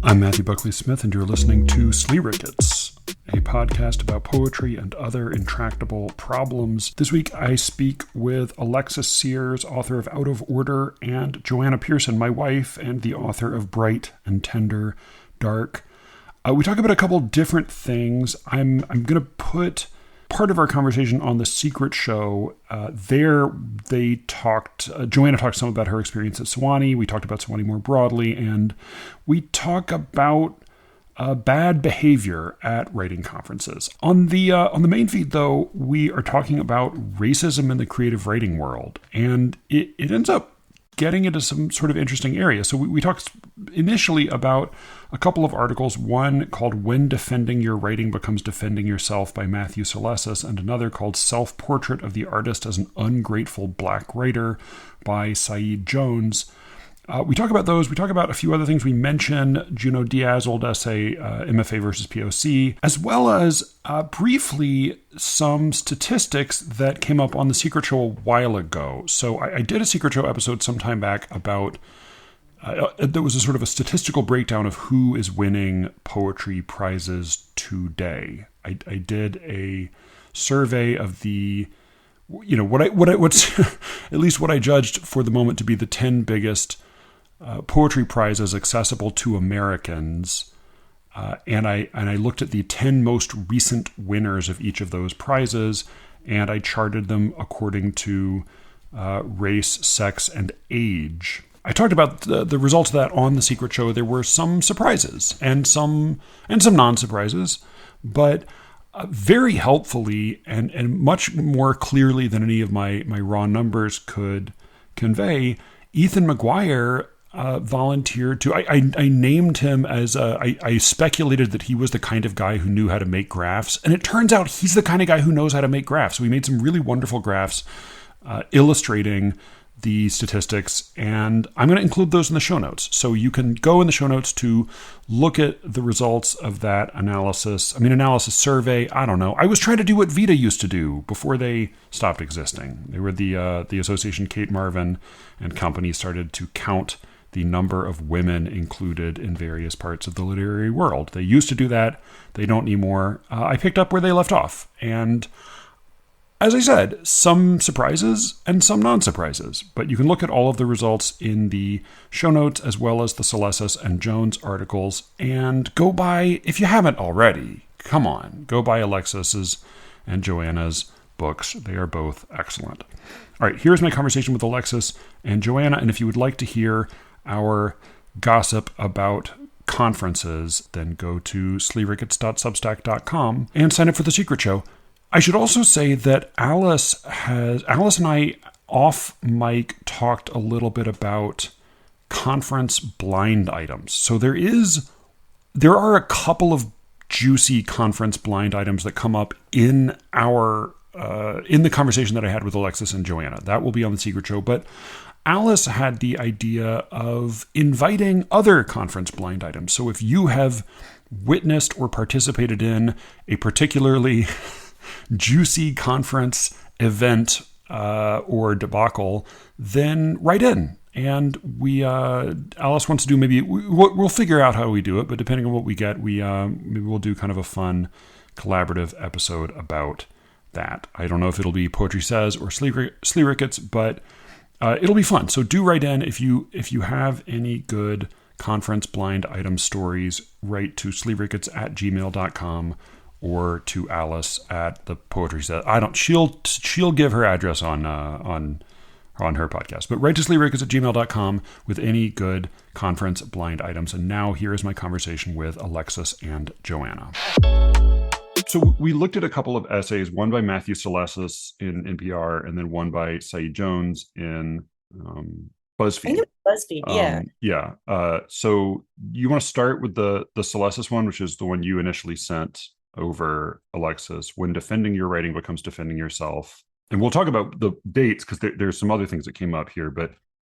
I'm Matthew Buckley Smith, and you're listening to SLEERICKETS, a podcast about poetry and other intractable problems. This week I speak with Alexis Sears, author of Out of Order, and Joanna Pearson, my wife, and the author of Bright and Tender Dark. We talk about a couple different things. I'm going to put part of our conversation on The Secret Show. Joanna talked some about her experience at Sewanee. We talked about Sewanee more broadly, and we talk about bad behavior at writing conferences. On the main feed, though, we are talking about racism in the creative writing world, and it ends up getting into some sort of interesting area. So we talked initially about a couple of articles, one called When Defending Your Writing Becomes Defending Yourself by Matthew Alexis, and another called Self-Portrait of the Artist as an Ungrateful Black Writer by Saeed Jones. We talk about those. We talk about a few other things. We mention Junot Diaz's old essay, MFA versus POC, as well as briefly some statistics that came up on The Secret Show a while ago. So I did a Secret Show episode some time back about, there was a sort of a statistical breakdown of who is winning poetry prizes today. I did a survey of the, what's at least what I judged for the moment to be the 10 biggest poetry prizes accessible to Americans, and I looked at the 10 most recent winners of each of those prizes, and I charted them according to race, sex, and age. I talked about the results of that on The Secret Show. There were some surprises and some non-surprises, but very helpfully and much more clearly than any of my raw numbers could convey, Ethan McGuire volunteered to, I named him as, I speculated that he was the kind of guy who knew how to make graphs. And it turns out he's the kind of guy who knows how to make graphs. We made some really wonderful graphs illustrating the statistics, and I'm going to include those in the show notes. So you can go in the show notes to look at the results of that analysis survey. I don't know. I was trying to do what Vita used to do before they stopped existing. They were the association Kate Marvin and company started to count the number of women included in various parts of the literary world. They used to do that. They don't anymore. I picked up where they left off. And as I said, some surprises and some non-surprises. But you can look at all of the results in the show notes as well as the Alexis and Jones articles. And go buy, if you haven't already, come on, go buy Alexis's and Joanna's books. They are both excellent. All right, here's my conversation with Alexis and Joanna. And if you would like to hear our gossip about conferences, then go to SLEERICKETS.substack.com and sign up for The Secret Show. I should also say that Alice and I off mic talked a little bit about conference blind items. So there are a couple of juicy conference blind items that come up in the conversation that I had with Alexis and Joanna. That will be on The Secret Show, but Alice had the idea of inviting other conference blind items. So if you have witnessed or participated in a particularly juicy conference event or debacle, then write in. And Alice wants to do, we'll figure out how we do it, but depending on what we get, maybe we'll do kind of a fun collaborative episode about that. I don't know if it'll be Poetry Says or SLEERICKETS, but it'll be fun. So do write in if you have any good conference blind item stories. Write to SLEERICKETS@gmail.com or to Alice at the Poetry Says. She'll give her address on her podcast. But write to SLEERICKETS@gmail.com with any good conference blind items. And now here is my conversation with Alexis and Joanna. So we looked at a couple of essays, one by Matthew Alexis in NPR, and then one by Saeed Jones in BuzzFeed. I think it was BuzzFeed, yeah. So you want to start with the Alexis one, which is the one you initially sent over, Alexis, When Defending Your Writing Becomes Defending Yourself. And we'll talk about the dates because there's some other things that came up here. But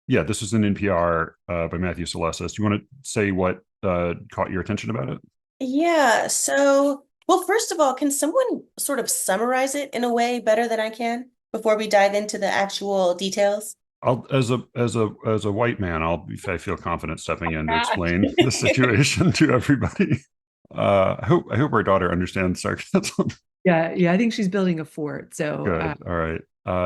yeah, this was in NPR by Matthew Alexis. Do you want to say what caught your attention about it? Yeah. So, well, first of all, can someone sort of summarize it in a way better than I can before we dive into the actual details? I'll as a white man, if I feel confident stepping in to explain the situation to everybody. I hope our daughter understands sarcasm. Yeah, yeah, I think she's building a fort. So, Good. All right.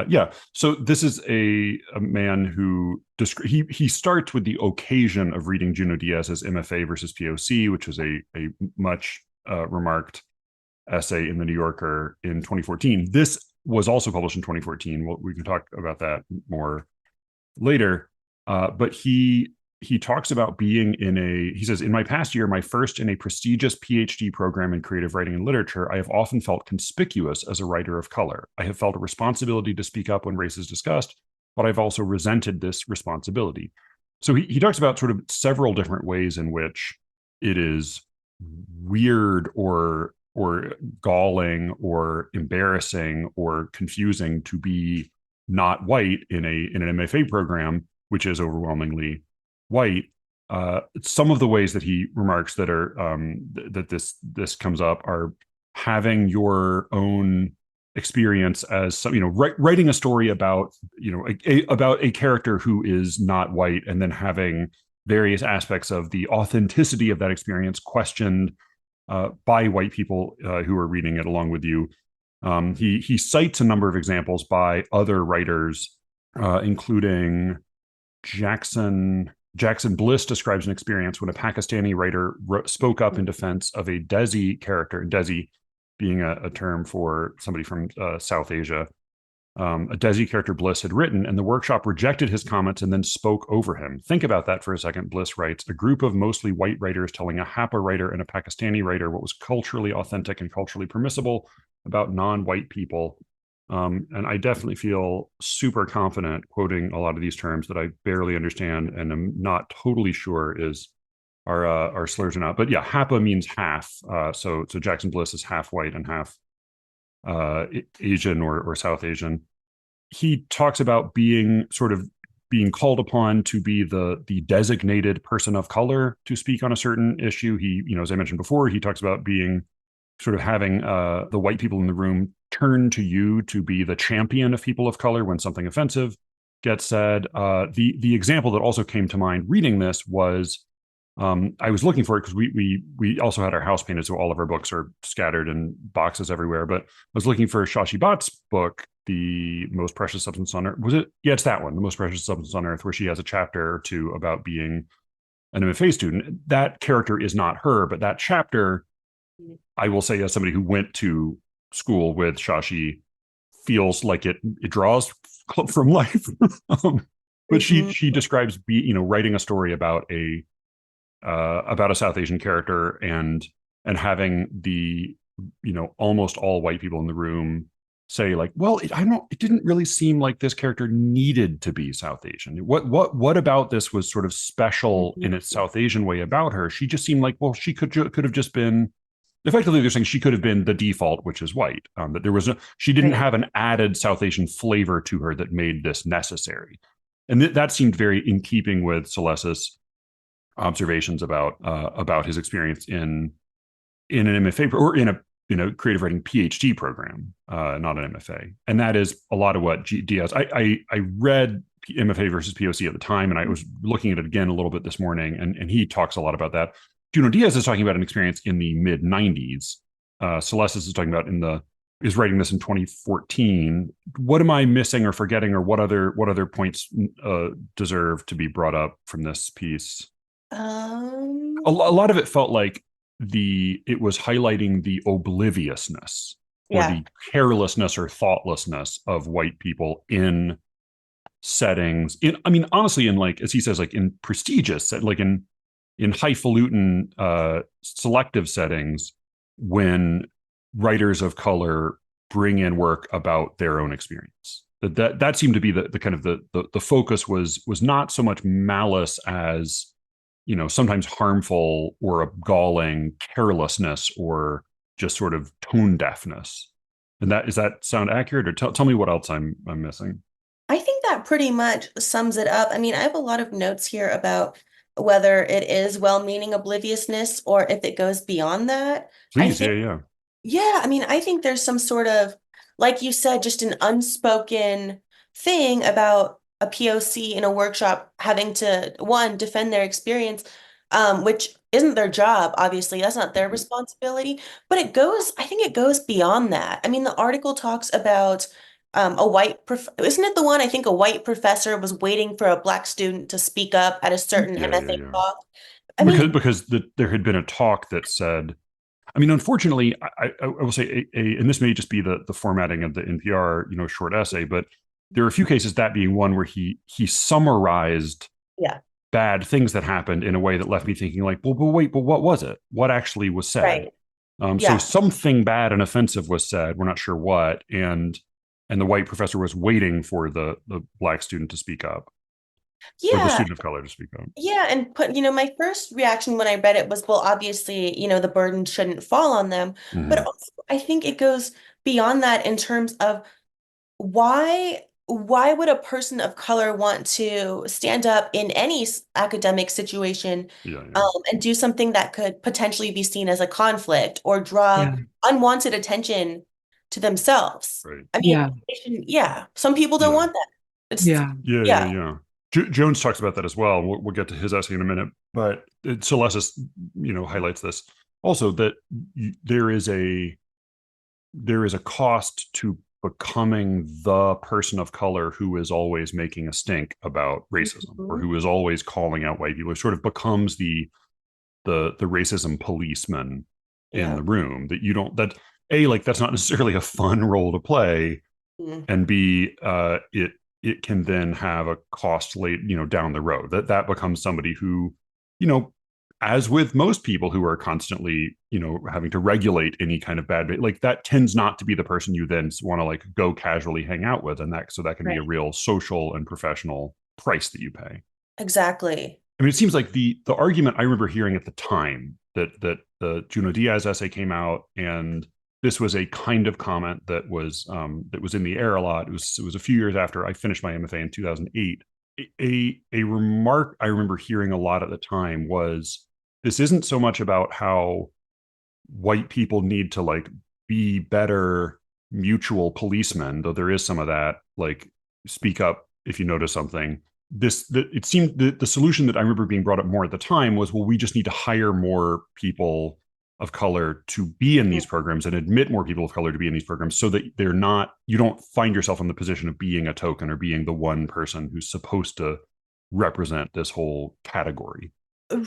Yeah. So this is a man who he starts with the occasion of reading Junot Diaz's MFA versus POC, which was a much remarked essay in the New Yorker in 2014. This was also published in 2014. We can talk about that more later. But he talks about being he says, in my past year, my first in a prestigious PhD program in creative writing and literature, I have often felt conspicuous as a writer of color. I have felt a responsibility to speak up when race is discussed, but I've also resented this responsibility. So he talks about sort of several different ways in which it is weird or galling or embarrassing or confusing to be not white in an MFA program, which is overwhelmingly white. Some of the ways that he remarks that are that this comes up are having your own experience as some, writing a story about about a character who is not white, and then having various aspects of the authenticity of that experience questioned by white people who are reading it along with you. He cites a number of examples by other writers, including Jackson Bliss describes an experience when a Pakistani writer spoke up in defense of a Desi character, Desi being a term for somebody from South Asia. A Desi character Bliss had written, and the workshop rejected his comments and then spoke over him. Think about that for a second. Bliss writes, a group of mostly white writers telling a Hapa writer and a Pakistani writer what was culturally authentic and culturally permissible about non-white people. And I definitely feel super confident quoting a lot of these terms that I barely understand and am not totally sure are slurs or not. But yeah, Hapa means half. So Jackson Bliss is half white and half Asian or South Asian. He talks about being called upon to be the designated person of color to speak on a certain issue. He, as I mentioned before, he talks about being sort of having the white people in the room turn to you to be the champion of people of color when something offensive gets said. The example that also came to mind reading this was, I was looking for it because we also had our house painted, so all of our books are scattered in boxes everywhere. But I was looking for Shashi Bhatt's book, The Most Precious Substance on Earth. Was it? Yeah, it's that one, The Most Precious Substance on Earth, where she has a chapter or two about being an MFA student. That character is not her, but that chapter, I will say, as somebody who went to school with Shashi, feels like it draws from life. But she describes writing a story about a South Asian character and having the almost all white people in the room say like, well, it didn't really seem like this character needed to be South Asian. What about this was sort of special in its South Asian way about her? She just seemed like, well, she could have just been. Effectively, they're saying she could have been the default, which is white. That there was she didn't have an added South Asian flavor to her that made this necessary, and that seemed very in keeping with Celes's observations about his experience in an MFA or in a creative writing PhD program, not an MFA. And that is a lot of what Diaz. I read MFA versus POC at the time, and I was looking at it again a little bit this morning, and he talks a lot about that. Junot Diaz is talking about an experience in the mid 90s. Celeste is talking about is writing this in 2014. What am I missing or forgetting, or what other points deserve to be brought up from this piece? A lot of it felt like it was highlighting the obliviousness or the carelessness or thoughtlessness of white people in settings. Honestly, in like, as he says, like in prestigious, like in highfalutin selective settings, when writers of color bring in work about their own experience. That seemed to be the kind of the focus was not so much malice as sometimes harmful or a galling carelessness or just sort of tone deafness. And does that sound accurate, or tell me what else I'm missing? I think that pretty much sums it up. I mean, I have a lot of notes here about whether it is well-meaning obliviousness or if it goes beyond that. Please, yeah. Yeah, I mean, I think there's some sort of, like you said, just an unspoken thing about a POC in a workshop having to, one, defend their experience, which isn't their job, obviously. That's not their responsibility. But I think it goes beyond that. I mean, the article talks about isn't it the one, I think a white professor was waiting for a black student to speak up at a certain Yeah, yeah, MFA yeah. talk. I mean, There had been a talk that said, I mean, unfortunately, I will say, and this may just be the formatting of the NPR, short essay, but there are a few cases, that being one where he summarized yeah, bad things that happened in a way that left me thinking like, well, but wait, but what was it? What actually was said? right. So Yeah. something bad and offensive was said. We're not sure what, and the white professor was waiting for the black student to speak up, or the Yeah. student of color to speak up. Yeah, and my first reaction when I read it was, well, obviously, the burden shouldn't fall on them. But Mm-hmm. also, I think it goes beyond that in terms of why would a person of color want to stand up in any academic situation, Yeah, yeah, and do something that could potentially be seen as a conflict or draw Yeah. unwanted attention to themselves? right. I mean, Yeah. yeah, some people don't Yeah. want that. It's Yeah. Yeah, yeah, yeah. yeah. Jones talks about that as well. We'll get to his essay in a minute, but Celestis, highlights this also, that there is a cost to becoming the person of color who is always making a stink about racism, or Mhm. who is always calling out white people. It sort of becomes the racism policeman in Yeah. the room, that you don't that A, like, that's not necessarily a fun role to play, Mm. and B, it can then have a cost late, down the road. That becomes somebody who, you know, as with most people who are constantly, having to regulate any kind of bad, like, that tends not to be the person you then want to like go casually hang out with, and that can be a Right. real social and professional price that you pay. Exactly. I mean, it seems like the argument I remember hearing at the time, that the Juno Diaz essay came out, and this was a kind of comment that was in the air a lot. It was a few years after I finished my MFA in 2008. A remark I remember hearing a lot at the time was, this isn't so much about how white people need to like be better mutual policemen, though there is some of that, like, speak up if you notice something. It seemed the solution that I remember being brought up more at the time was, well, we just need to hire more people of color to be in these programs, and admit more people of color to be in these programs, so that you don't find yourself in the position of being a token, or being the one person who's supposed to represent this whole category.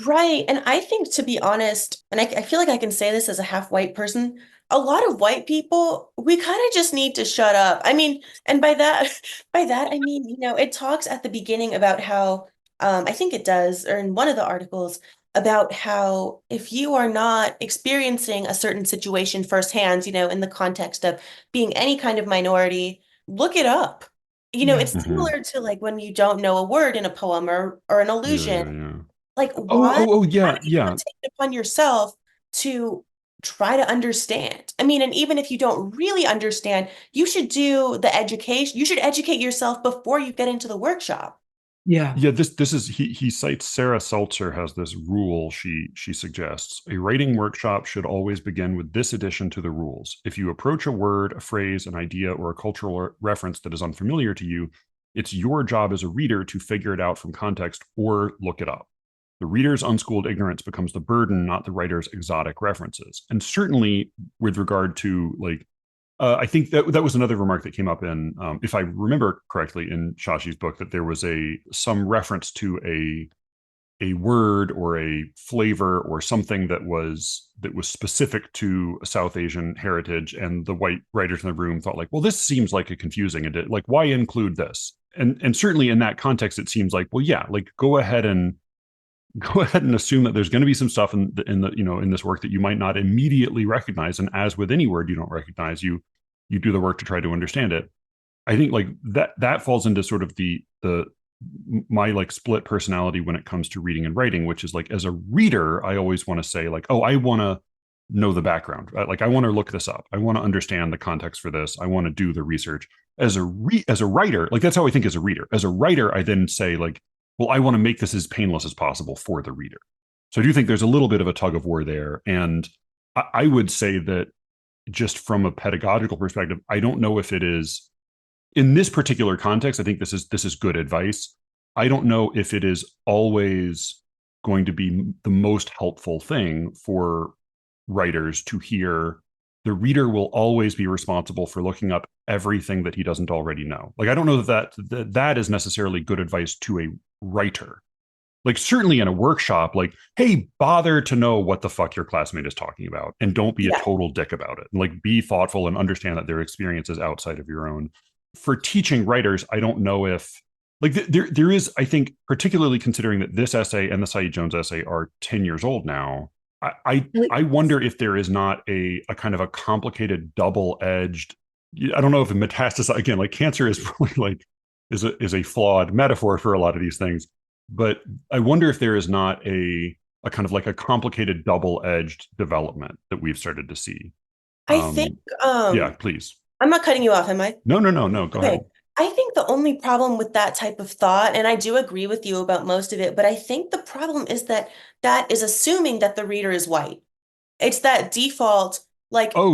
Right. And I think, to be honest, and I feel like I can say this as a half white person, a lot of white people, we kind of just need to shut up. I mean, and by that, by that, I mean, it talks at the beginning about how, I think it does, or in one of the articles, about how if you are not experiencing a certain situation firsthand, in the context of being any kind of minority, look it up. Yeah. It's Mm-hmm. similar to like when you don't know a word in a poem or an Yeah, allusion. yeah, yeah. Like, Oh, why oh, oh, why yeah, do you yeah. want to take it upon yourself to try to understand? I mean, and even if you don't really understand, you should do the education. You should educate yourself before you get into the workshop. Yeah. Yeah, this is he cites Sarah Seltzer has this rule she suggests. A writing workshop should always begin with this addition to the rules. If you approach a word, a phrase, an idea, or a cultural reference that is unfamiliar to you, it's your job as a reader to figure it out from context or look it up. The reader's unschooled ignorance becomes the burden, not the writer's exotic references. And certainly with regard to like, I think that was another remark that came up in, if I remember correctly, in Shashi's book, that there was some reference to a word or a flavor or something that was specific to a South Asian heritage, and the white writers in the room thought like, well, this seems like a confusing, and like, why include this? And certainly in that context, it seems like, well, yeah, like, go ahead and assume that there's going to be some stuff in the in this work that you might not immediately recognize, and as with any word you don't recognize, you do the work to try to understand it. I think like that falls into sort of the my like split personality when it comes to reading and writing, which is like, as a reader, I always want to say like, oh, I want to know the background, right? Like, I want to look this up, I want to understand the context for this, I want to do the research. As a writer, like, that's how I think. As a reader, I then say like, well, I want to make this as painless as possible for the reader. So I do think there's a little bit of a tug of war there, and I would say that, just from a pedagogical perspective, I don't know if it is in this particular context, I think this is good advice. I don't know if it is always going to be the most helpful thing for writers to hear. The reader will always be responsible for looking up everything that he doesn't already know. Like, I don't know that is necessarily good advice to a writer. Like, certainly in a workshop, like, hey, bother to know what the fuck your classmate is talking about, and don't be a total dick about it. And like, be thoughtful and understand that their experience is outside of your own. For teaching writers, I don't know if like there is, I think, particularly considering that this essay and the Saeed Jones essay are 10 years old now. I wonder if there is not a kind of a complicated double-edged. I don't know if it metastasize again. Like, cancer is probably like is a flawed metaphor for a lot of these things, but I wonder if there is not a kind of like a complicated double-edged development that we've started to see. I think yeah, please. I'm not cutting you off, am I? No, go ahead. I think the only problem with that type of thought, and I do agree with you about most of it, but I think the problem is that that is assuming that the reader is white. It's that default, like, yeah,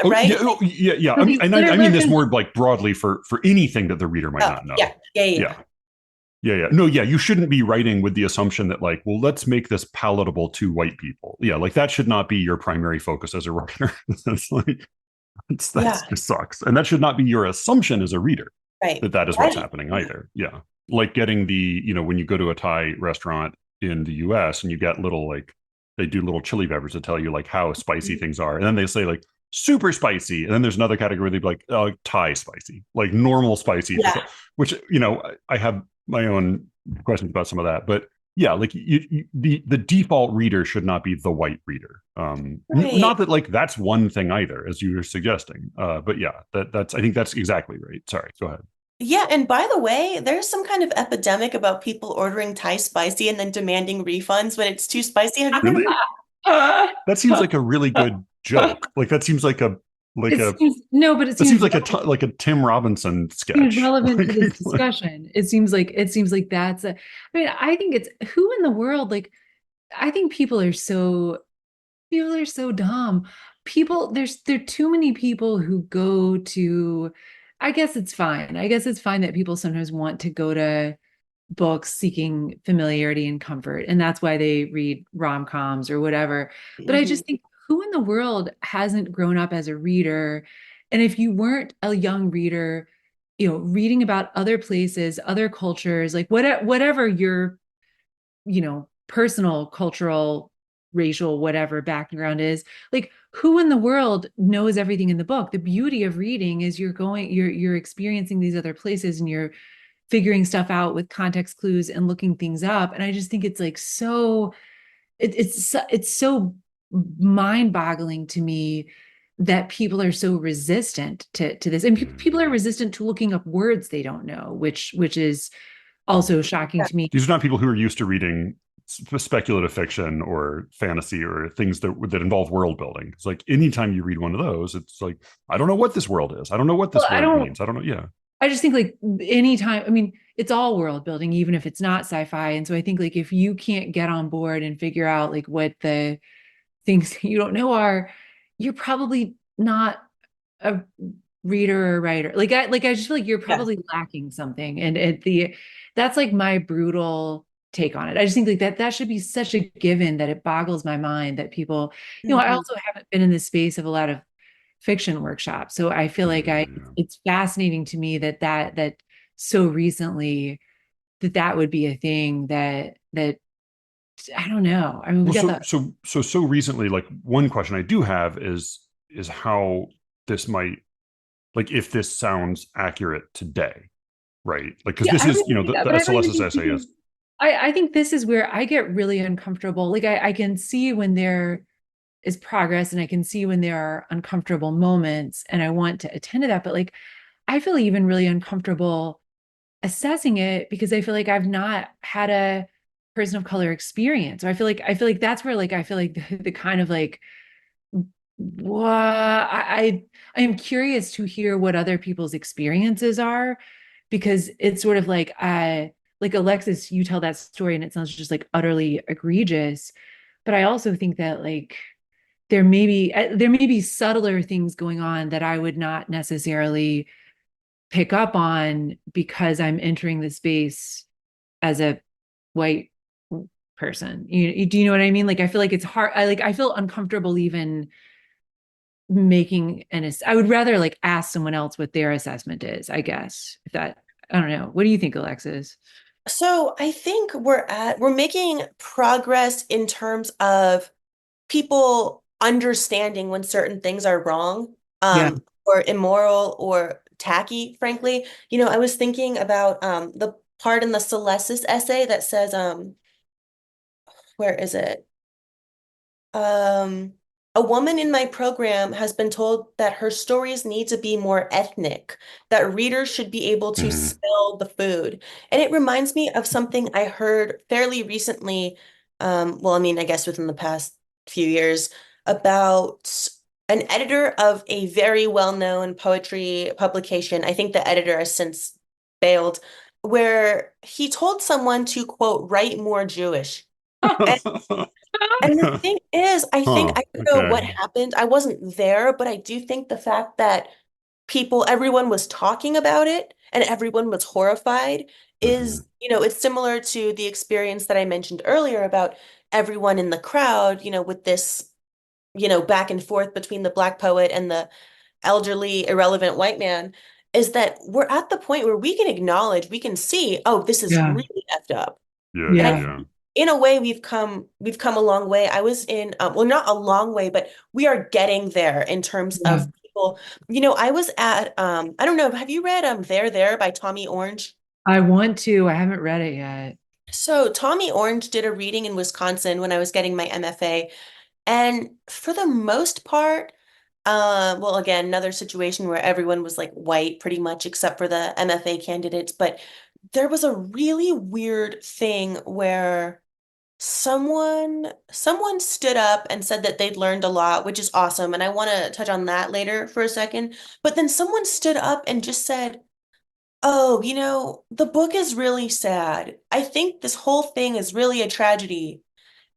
right? Yeah. I mean this more like broadly for anything that the reader might not know. Yeah. No, you shouldn't be writing with the assumption that like, well, let's make this palatable to white people. Yeah, like that should not be your primary focus as a writer. That's like that just sucks, and that should not be your assumption as a reader. Right. That is what's happening either. Yeah, like getting when you go to a Thai restaurant in the U.S. and you get little like they do little chili peppers to tell you like how spicy things are, and then they say like super spicy, and then there's another category they'd be like Thai spicy, like normal spicy, which I have my own questions about some of that, but yeah, like the default reader should not be the white reader. Not that like that's one thing either, as you were suggesting, but yeah, that's I think that's exactly right. Sorry, go ahead. Yeah, and by the way, there's some kind of epidemic about people ordering Thai spicy and then demanding refunds when it's too spicy. Have you really? That seems like a really good joke. Like that seems like but it seems like a Tim Robinson sketch. It's relevant to this discussion. It seems like that's I mean, I think it's who in the world, like, I think people are so dumb. There are too many people who go to, I guess it's fine that people sometimes want to go to books seeking familiarity and comfort, and that's why they read rom-coms or whatever. But I just think, who in the world hasn't grown up as a reader? And if you weren't a young reader, reading about other places, other cultures, like whatever your, personal, cultural, racial, whatever background is, like, who in the world knows everything in the book? The beauty of reading is you're experiencing these other places, and you're figuring stuff out with context clues and looking things up. And I just think it's like it's so mind-boggling to me that people are so resistant to this, and people are resistant to looking up words they don't know, which is also shocking to me. These are not people who are used to reading speculative fiction or fantasy or things that involve world building. It's like anytime you read one of those, it's like, I don't know what this world is. I don't know what this word means. I don't know. Yeah. I just think like anytime, I mean, it's all world building, even if it's not sci-fi. And so I think like if you can't get on board and figure out like what the things that you don't know are, you're probably not a reader or writer. Like I just feel like you're probably lacking something. And that's like my brutal take on it. I just think like that should be such a given that it boggles my mind that people, I also haven't been in the space of a lot of fiction workshops. So I feel like it's fascinating to me that so recently that would be a thing that I don't know. I mean, so recently, like one question I do have is how this might, like, if this sounds accurate today, right? Like, because this is, the SLS's essay is. I think this is where I get really uncomfortable. Like I can see when there is progress, and I can see when there are uncomfortable moments, and I want to attend to that. But like, I feel even really uncomfortable assessing it because I feel like I've not had a person of color experience. So I feel like that's where like I feel like the kind of like, what I am curious to hear what other people's experiences are, because it's sort of like Alexis, you tell that story and it sounds just like utterly egregious, but I also think that like there may be subtler things going on that I would not necessarily pick up on because I'm entering the space as a white person. Do you know what I mean? Like, I feel like it's hard. I feel uncomfortable even making I would rather like ask someone else what their assessment is, I guess. If that, I don't know. What do you think, Alexis? So I think we're making progress in terms of people understanding when certain things are wrong, Yeah. or immoral or tacky, frankly. I was thinking about the part in the Celestis essay that says, where is it? Um, a woman in my program has been told that her stories need to be more ethnic, that readers should be able to Mhm. smell the food. And it reminds me of something I heard fairly recently, well, I mean, I guess within the past few years, about an editor of a very well-known poetry publication. I think the editor has since failed, where he told someone to, quote, write more Jewish. And the thing is, I think, Huh. I don't know Okay. what happened. I wasn't there, but I do think the fact that everyone was talking about it and everyone was horrified Hmm. it's similar to the experience that I mentioned earlier about everyone in the crowd, with this, back and forth between the Black poet and the elderly, irrelevant white man, is that we're at the point where we can acknowledge, we can see, oh, this is Yeah. really effed up. Yeah, And yeah, I Yeah. yeah. in a way we've come a long way. I was in well, not a long way, but we are getting there in terms Yeah. of people. I was at I don't know, have you read There by Tommy Orange? I want to. I haven't read it yet. So Tommy Orange did a reading in Wisconsin when I was getting my MFA, and for the most part, well, again, another situation where everyone was like white pretty much except for the MFA candidates, but there was a really weird thing where someone stood up and said that they'd learned a lot, which is awesome, and I want to touch on that later for a second. But then someone stood up and just said, "Oh, the book is really sad. I think this whole thing is really a tragedy."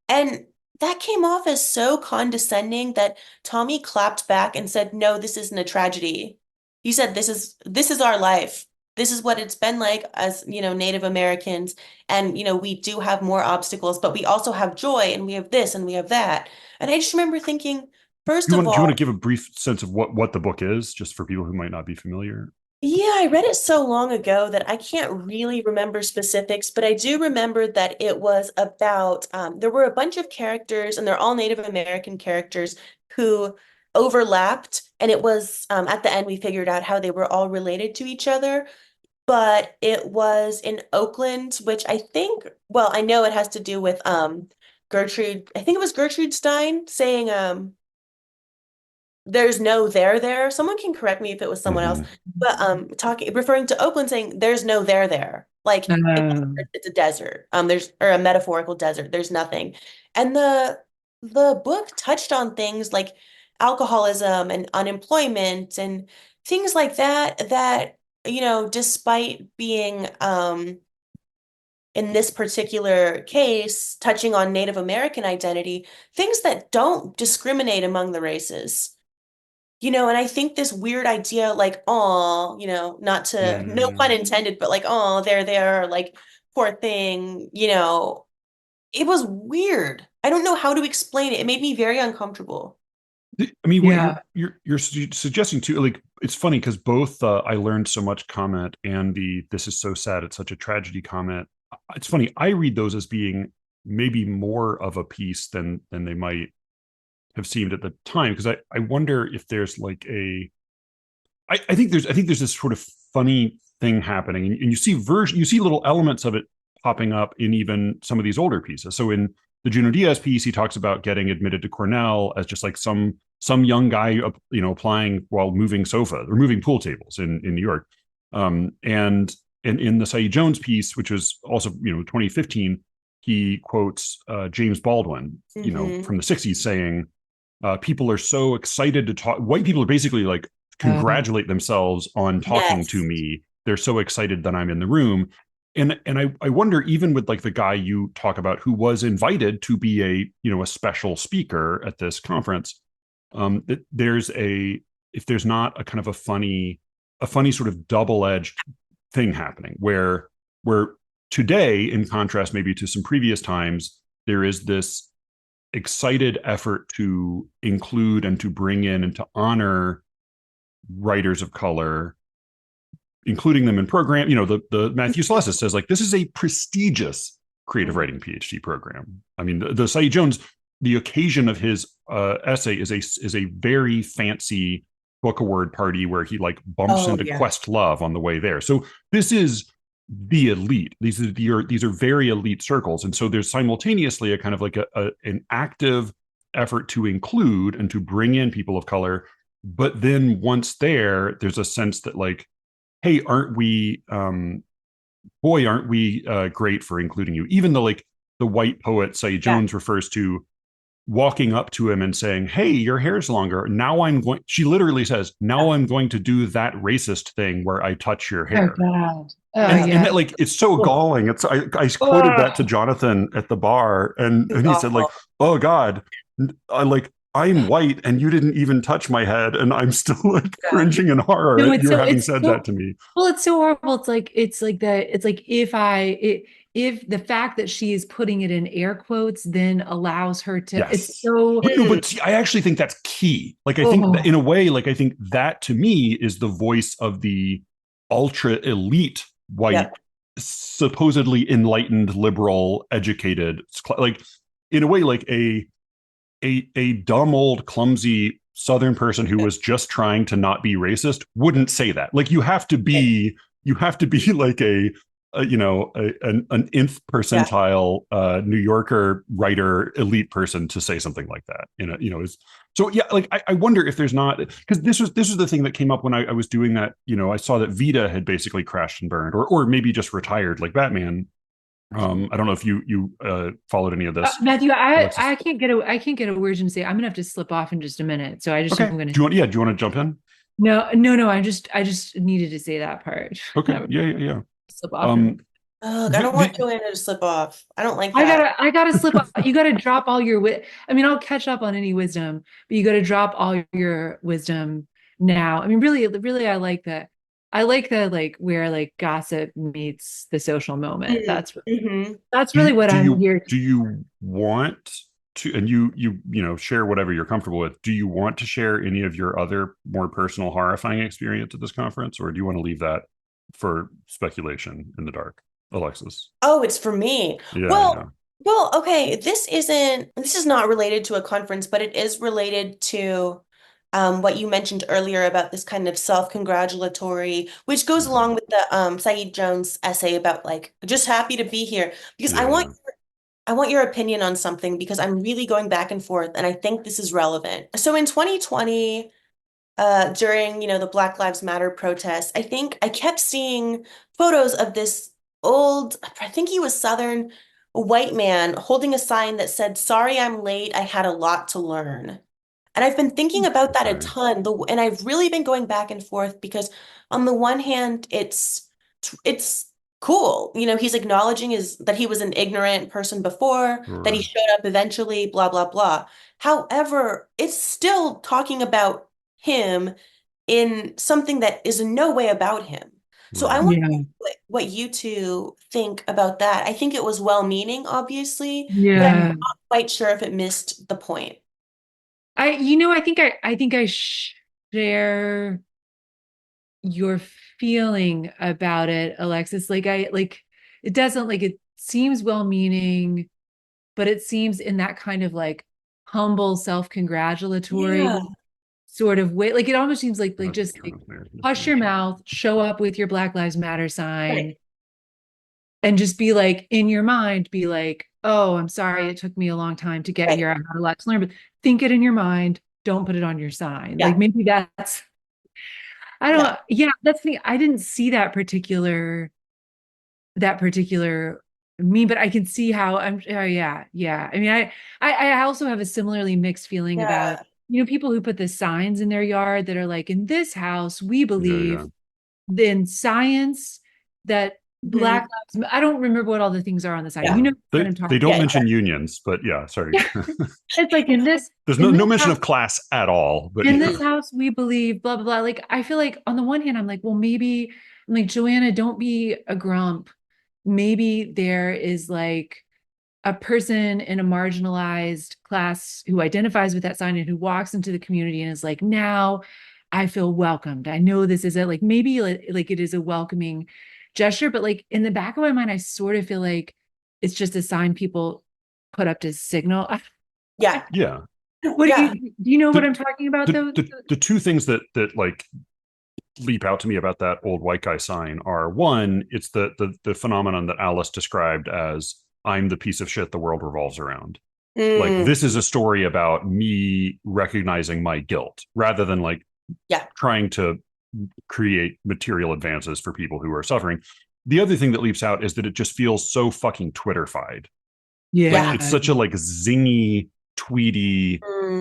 And that came off as so condescending that Tommy clapped back and said, "No, this isn't a tragedy." He said, "This is our life. This is what it's been like as, Native Americans. And, we do have more obstacles, but we also have joy and we have this and we have that." And I just remember thinking, first of Do you want to all, give a brief sense of what the book is, just for people who might not be familiar? yeah, I read it so long ago that I can't really remember specifics, but I do remember that it was about there were a bunch of characters, and they're all Native American characters who overlapped, and it was at the end we figured out how they were all related to each other. But it was in Oakland, which I think, well, I know it has to do with Gertrude. I think it was Gertrude Stein saying there's no there. Someone can correct me if it was someone else, Hmm. but talking referring to Oakland saying there's no there. Like Um, it's a desert. There's or a metaphorical desert. There's nothing. And the book touched on things like alcoholism and unemployment and things like that, despite being in this particular case touching on Native American identity, things that don't discriminate among the races. And I think this weird idea, like, oh, not to, no pun Mm. intended, but like, oh, there, like, poor thing, it was weird. I don't know how to explain it. It made me very uncomfortable. I mean, what yeah. you're suggesting too, like it's funny because both I learned so much comment and the "this is so sad, it's such a tragedy" comment. It's funny. I read those as being maybe more of a piece than they might have seemed at the time, because I wonder if there's like I think there's this sort of funny thing happening, and you see little elements of it popping up in even some of these older pieces. So in the Juno Diaz piece, he talks about getting admitted to Cornell as just like some young guy, applying while moving sofa or moving pool tables in New York. And in the Saeed Jones piece, which was also 2015, he quotes James Baldwin, Hmm. from the '60s, saying, "People are so excited to talk." White people are basically like Uh, congratulate themselves on talking to Yes. me. They're so excited that I'm in the room. And I wonder, even with like the guy you talk about who was invited to be a special speaker at this conference, that there's a if there's not a kind of a funny a funny sort of double-edged thing happening where today, in contrast maybe to some previous times, there is this excited effort to include and to bring in and to honor writers of color, including them in program. The Matthew Salesses says, like, this is a prestigious creative writing PhD program. I mean, the Saeed Jones, the occasion of his essay is a very fancy book award party where he like bumps into Questlove on the way there. So this is the elite. These are very elite circles, and so there's simultaneously a kind of like an active effort to include and to bring in people of color. But then once there's a sense that like, hey, aren't we great for including you? Even though like the white poet Saeed Jones refers to walking up to him and saying, hey, your hair's longer. Now she literally says, now I'm going to do that racist thing where I touch your hair. Oh, God. And that, like, it's so galling. I quoted that to Jonathan at the bar, and he said, like, oh God, I'm white and you didn't even touch my head, and I'm still like cringing in horror at you having said that to me. Well, it's so horrible. It's like if the fact that she is putting it in air quotes then allows her to, it's so. But see, I actually think that's key. Like, I think that in a way, like, I think that to me is the voice of the ultra elite white, supposedly enlightened, liberal, educated, like, in a way, like a dumb old clumsy Southern person who was just trying to not be racist wouldn't say that. Like, you have to be like an nth percentile New Yorker writer elite person to say something like that. I wonder if there's not, because this was the thing that came up when I was doing that. I saw that Vita had basically crashed and burned, or maybe just retired like Batman. I don't know if you followed any of this, Matthew. I can't get a word in to say. I'm gonna have to slip off in just a minute, so I just I'm gonna. Do you want to jump in? No. I just needed to say that part. Okay. Yeah. Slip off. I don't want Joanna to slip off. I don't like that. I gotta slip off. You gotta drop all your I'll catch up on any wisdom, but you gotta drop all your wisdom now. I mean, really, I like that. I like that, like, where like gossip meets the social moment. That's really what I'm here. Do you want to, and you share whatever you're comfortable with, do you want to share any of your other more personal horrifying experience at this conference, or do you want to leave that for speculation in the dark, Alexis? Oh, it's for me. Well, okay. This is not related to a conference, but it is related to what you mentioned earlier about this kind of self-congratulatory, which goes along with the Saeed Jones essay about like just happy to be here, because I want your opinion on something, because I'm really going back and forth, and I think this is relevant. So in 2020, during the Black Lives Matter protests, I think I kept seeing photos of this old, I think he was Southern white man holding a sign that said, "Sorry, I'm late. I had a lot to learn." And I've been thinking about that a ton, and I've really been going back and forth, because on the one hand, it's cool. He's acknowledging that he was an ignorant person before, that he showed up eventually, blah, blah, blah. However, it's still talking about him in something that is in no way about him. So I want to know what you two think about that. I think it was well-meaning, obviously, but I'm not quite sure if it missed the point. I think I share your feeling about it, Alexis. It doesn't, like, it seems well-meaning, but it seems in that kind of like humble, self-congratulatory sort of way. Like, it almost seems like just like hush your mouth, show up with your Black Lives Matter sign, and just be like, in your mind, be like, oh, I'm sorry, it took me a long time to get here. I had a lot to learn, but think it in your mind. Don't put it on your sign. Like, maybe that's, I don't know. That's the thing. I didn't see that particular meme, but I can see how I mean, I also have a similarly mixed feeling about, people who put the signs in their yard that are like, in this house, we believe in science that Black Lives. I don't remember what all the things are on the side. Yeah. You know what They, I'm they talking don't Yeah, mention unions, but yeah, sorry. It's like in this There's in no this mention house, of class at all. But in yeah. this house we believe blah blah blah. Like I feel like on the one hand, I'm like, well, maybe I'm like, Joanna, don't be a grump. Maybe there is like a person in a marginalized class who identifies with that sign and who walks into the community and is like, now I feel welcomed. I know this isn't like maybe like it is a welcoming gesture, but like in the back of my mind, I sort of feel like it's just a sign people put up to signal. yeah, Yeah. What yeah, do you know what The, I'm talking about the, though? the two things that like leap out to me about that old white guy sign are, one, it's the phenomenon that Alice described as, I'm the piece of shit the world revolves around. Like, Mm, this is a story about me recognizing my guilt rather than like yeah, trying to create material advances for people who are suffering. The other thing that leaps out is that it just feels so fucking Twitterfied. Like, Yeah. it's such a like zingy, tweety,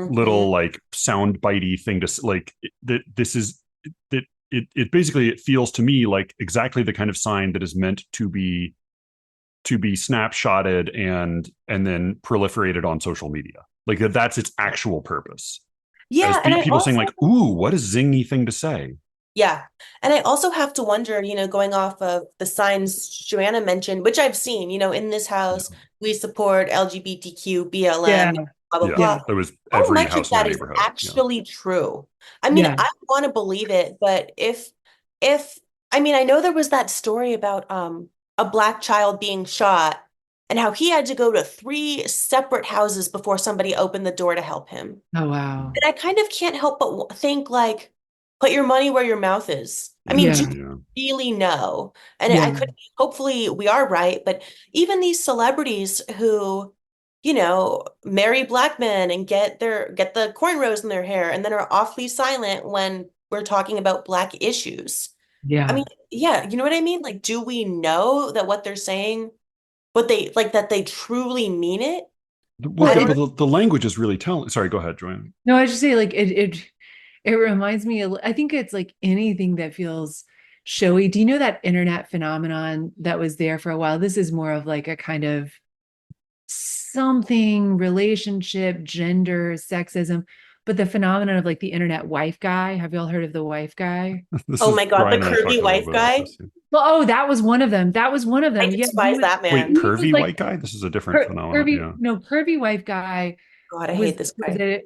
little mhm. like sound bitey thing to like that. This is that it basically, it feels to me like exactly the kind of sign that is meant to be snapshotted and then proliferated on social media. Like, that's its actual purpose. As Yeah, and I people saying also like, "Ooh, what a zingy thing to say." yeah. And I also have to wonder, going off of the signs Joanna mentioned, which I've seen, in this Yeah, house, we support LGBTQ, Yeah. BLM, blah, blah, yeah. Yeah. blah. That was How every much of house in the that is neighborhood. Yeah, actually true? I mean, Yeah. I want to believe it, but if I mean, I know there was that story about a black child being shot and how he had to go to three separate houses before somebody opened the door to help him. Oh wow. And I kind of can't help but think like, put your money where your mouth is. I mean, Yeah. do yeah, you yeah. really know? And I Yeah. could, hopefully we are right, but even these celebrities who, marry black men and get the cornrows in their hair and then are awfully silent when we're talking about black issues. I Yeah. mean, yeah, you know what I mean? Like, do we know that what they're saying, what they like, that they truly mean it? Well, Well, I the, don't but know. the language is really telling. Sorry, go ahead, Joanne. no, I just say like it reminds me I think it's like anything that feels showy. Do you know that internet phenomenon that was there for a while? This is more of like a kind of something relationship, gender, sexism, but the phenomenon of like the internet wife guy. Have y'all heard of the wife guy? This Oh is my God, the Brian and I talked curvy a little wife bit about guy. this. Yeah. Well, oh, that was one of them. That was one of I them. Yeah, despise that Wait, man. he was curvy like white guy? This is a different phenomenon. curvy, Yeah. no, curvy wife guy God, I was hate this was guy. it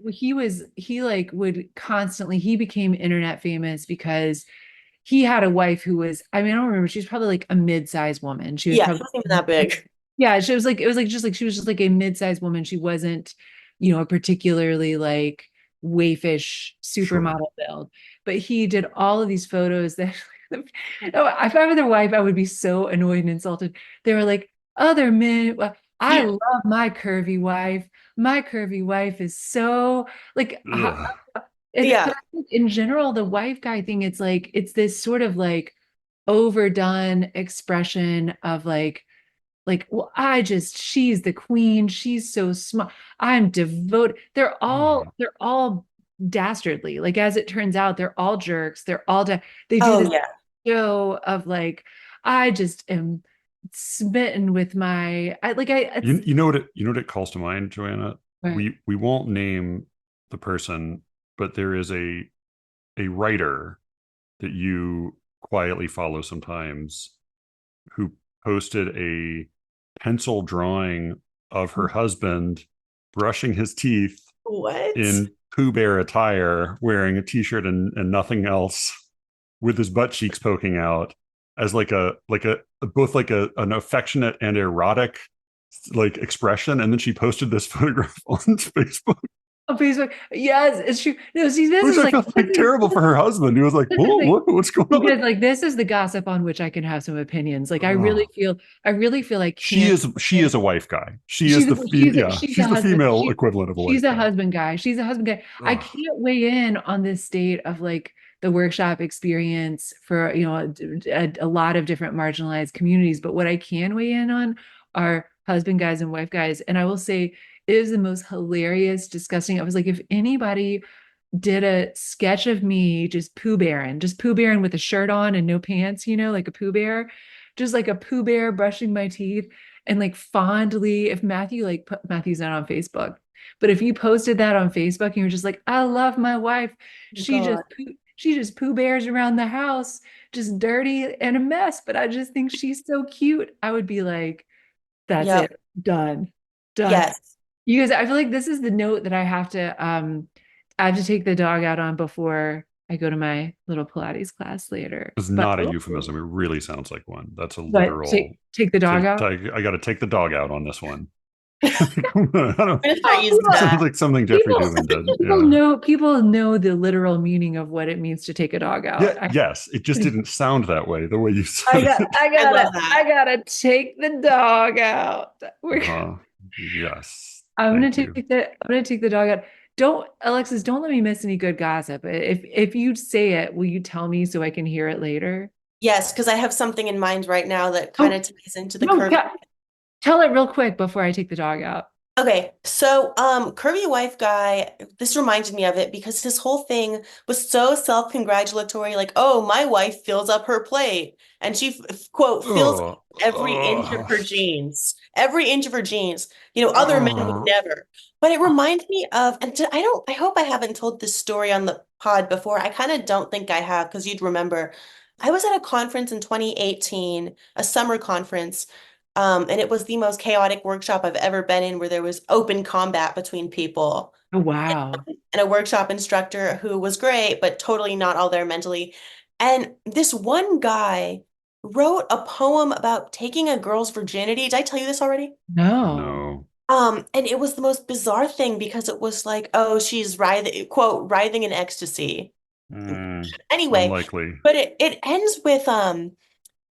he like would constantly he became internet famous because he had a wife who was, I mean, I don't remember, she's probably like a mid-sized woman. She was Yeah, he probably, wasn't even that big. yeah, she was like, it was like just like she was just like a mid-sized woman. She wasn't, a particularly like waifish Sure. supermodel build, but he did all of these photos that oh, if I were their wife, I would be so annoyed and insulted. They were like, other men, well, I Yeah. love my curvy wife. My curvy wife is so like Ugh. Yeah. but I think in general, the wife guy thing, it's like it's this sort of like overdone expression of like, well, she's the queen, she's so smart, I'm devoted. Right. They're all dastardly, like as it turns out they're all jerks, they're all they do Oh this yeah. show of like, I just am smitten with my I like I it's You know what it calls to mind, Joanna? right. We won't name the person, but there is a writer that you quietly follow sometimes who posted a pencil drawing of her husband brushing his teeth What? in Pooh Bear attire, wearing a t-shirt and nothing else, with his butt cheeks poking out, as like a both like an affectionate and erotic like expression. And then she posted this photograph on Facebook, On Facebook, yes, it's true. No, see, which I felt like terrible for her husband. He was like, this is "Oh, the what's going on?" because like this is the gossip on which I can have some opinions. Like Oh. I really feel I She can't. is a wife guy. She is the She's a she's the husband. female equivalent of a She's wife a guy. husband guy. She's a husband guy. I Ugh. can't weigh in on this state of like the workshop experience for a lot of different marginalized communities. But what I can weigh in on are husband guys and wife guys. And I will say it is the most hilarious, disgusting. I was like, if anybody did a sketch of me just Pooh Bearing with a shirt on and no pants, like a Pooh Bear, just like a Pooh Bear brushing my teeth and like fondly, if Matthew like Matthew's not on Facebook, but if you posted that on Facebook and you're just like, I love my wife, God. she just Pooh Bears around the house, just dirty and a mess, but I just think she's so cute. I would be like, that's Yep. it, done, done. Yes. You guys, I feel like this is the note that I have to take the dog out on before I go to my little Pilates class later. It's But not a euphemism. It really sounds like one. That's a but literal. take the dog out. I got to take the dog out on this one. I I'm don't. gonna start using Sounds that. like something Jeffrey Dubin does. Yeah. People know the literal meaning of what it means to take a dog out. Yeah. Yes. It just didn't sound that way. The way you said I it. love that. I gotta take the dog out. Yes. I'm gonna Thank you. I'm gonna take the dog out. Don't, Alexis, don't let me miss any good gossip. If you say it, will you tell me so I can hear it later? Yes, because I have something in mind right now that kind of ties into the No, curvy. tell it real quick before I take the dog out. Okay, so curvy wife guy, this reminded me of it because his whole thing was so self-congratulatory, like, oh, my wife fills up her plate. And she quote fills Oh, every inch of her jeans. Every inch of her jeans. You know, other men would oh. never. But it reminds me of, and I hope I haven't told this story on the pod before. I kind of don't think I have because you'd remember. I was at a conference in 2018, a summer conference. And it was the most chaotic workshop I've ever been in where there was open combat between people Oh, wow. and a workshop instructor who was great, but totally not all there mentally. And this one guy wrote a poem about taking a girl's virginity. Did I tell you this already? No. No. And it was the most bizarre thing because it was like, oh, she's writhing, quote, writhing in ecstasy. Anyway, Unlikely. but it ends with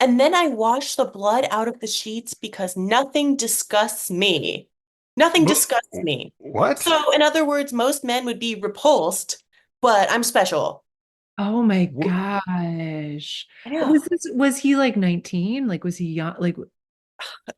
and then I wash the blood out of the sheets because nothing disgusts me. Nothing disgusts me. What? So, in other words, most men would be repulsed, but I'm special. Oh my What? gosh. Yeah. Was he like 19? Like was he young? Like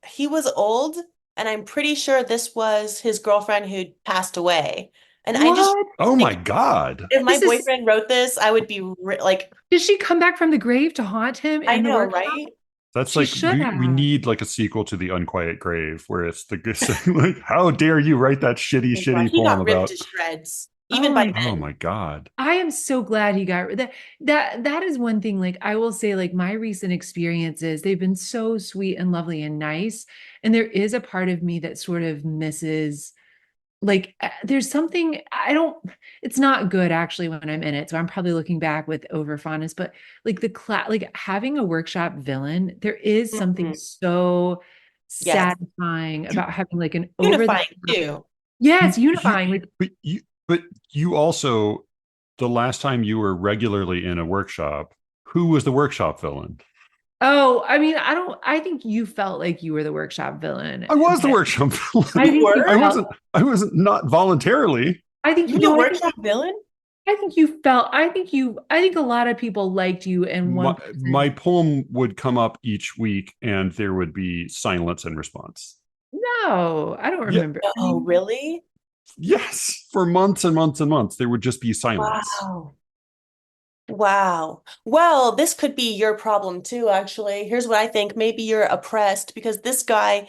He was old, and I'm pretty sure this was his girlfriend who'd passed away. And I just what? Oh my think God. if my This is boyfriend wrote this, I would be like, Did she come back from the grave to haunt him I in the know, workshop? right? That's She like should we have. need like a sequel to The Unquiet Grave where it's the good saying like, how dare you write that shitty, Oh God, shitty he poem got ripped about to shreds, even Oh by my, oh then. my God. I am so glad he got that is one thing. Like I will say, like my recent experiences, they've been so sweet and lovely and nice. And there is a part of me that sort of misses like there's something I don't it's not good actually when I'm in it. So I'm probably looking back with over fondness, but like like having a workshop villain, there is something Mhm. so Yes. satisfying about having like an over the Unifying too. yes, You, unifying. Like but you also the last time you were regularly in a workshop, who was the workshop villain? oh, I mean, I think you felt like you were the workshop villain, I was the but workshop I villain. You think you were? felt I wasn't not voluntarily. I think You were no, the workshop villain? I think you felt I think a lot of people liked you and one My person poem would come up each week and there would be silence in response. no, I don't Yeah. remember. Oh, really? Yes. For months and months and months, there would just be silence. Wow. Wow. Well, this could be your problem too, actually. Here's what I think. Maybe you're oppressed because this guy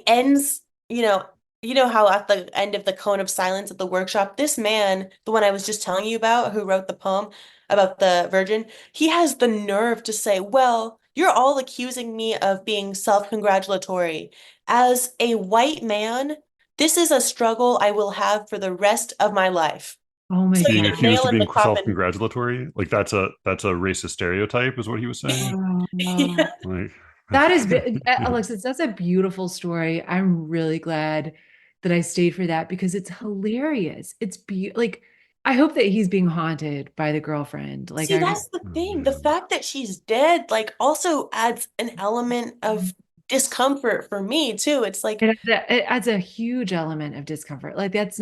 ends, you know how at the end of the cone of silence at the workshop, this man, the one I was just telling you about, who wrote the poem about the virgin, he has the nerve to say, well, you're all accusing me of being self-congratulatory. As a white man, this is a struggle I will have for the rest of my life. Oh my So, Being accused nail of in the being coffin. self-congratulatory, like that's a racist stereotype, is what he was saying. Yeah. God. Like, That is, Alexis, that's a beautiful story. I'm really glad that I stayed for that because it's hilarious. It's like, I hope that he's being haunted by the girlfriend. Like, See, that's the oh thing. The man, fact that she's dead, like, also adds an element of discomfort for me too. It's like, it adds a huge element of discomfort. Like, it's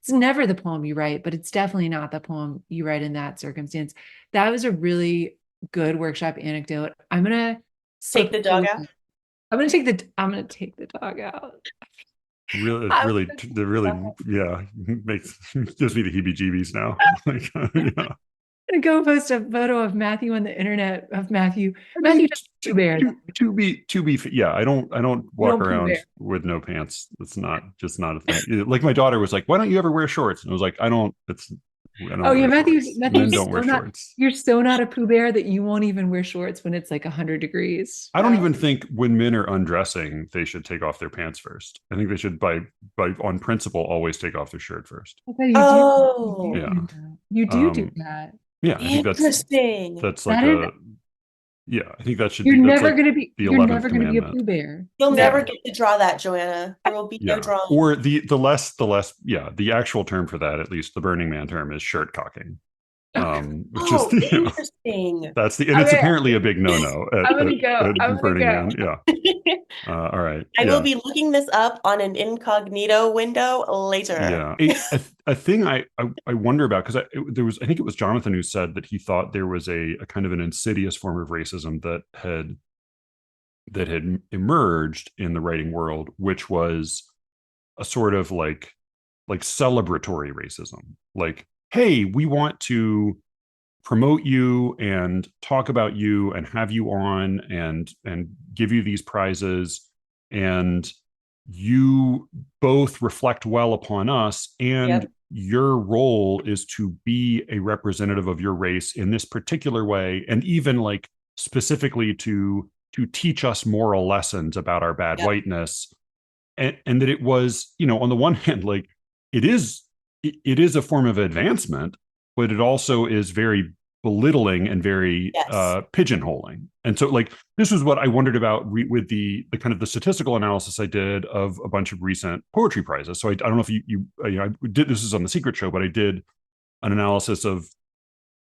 never the poem you write, but it's definitely not the poem you write in that circumstance. That was a really good workshop anecdote. I'm gonna take slip the dog forward. out. I'm gonna take the dog out. I'm really, really, yeah, makes gives me the heebie-jeebies now. Like, yeah. I'm gonna go post a photo of Matthew on the internet of Matthew. Matthew doesn't Pooh Bear. Yeah, I don't walk around with no pants. It's not a thing. Like my daughter was like, "Why don't you ever wear shorts?" And I was like, "I don't." Oh yeah, Matthew. Men don't wear shorts. You're so not a Pooh Bear that you won't even wear shorts when it's like 100 degrees. I don't even think when men are undressing, they should take off their pants first. I think they should, by on principle, always take off their shirt first. Okay, Oh, you do that. Yeah, I think interesting. that's like I think that should You're be. never like going to be. the You're 11th never going to be a commandment. Pooh Bear. You'll never get to draw that, Joanna. There will be no drawing. Or the actual term for that, at least the Burning Man term, is shirt cocking. Which is interesting. That's it's apparently a big no-no at Burning Man. Yeah. All right. I will be looking this up on an incognito window later. Yeah. A thing I wonder about, because I think it was Jonathan who said that he thought there was a kind of an insidious form of racism that had emerged in the writing world, which was a sort of like celebratory racism. Like, hey, we want to promote you and talk about you and have you on and give you these prizes, and you both reflect well upon us, and your role is to be a representative of your race in this particular way, and even like specifically to teach us moral lessons about our bad whiteness. And that it was, on the one hand, like it is a form of advancement, but it also is very belittling and very pigeonholing. And so, like, this was what I wondered about with the kind of the statistical analysis I did of a bunch of recent poetry prizes. So I don't know if I did, this is on the Secret Show, but I did an analysis of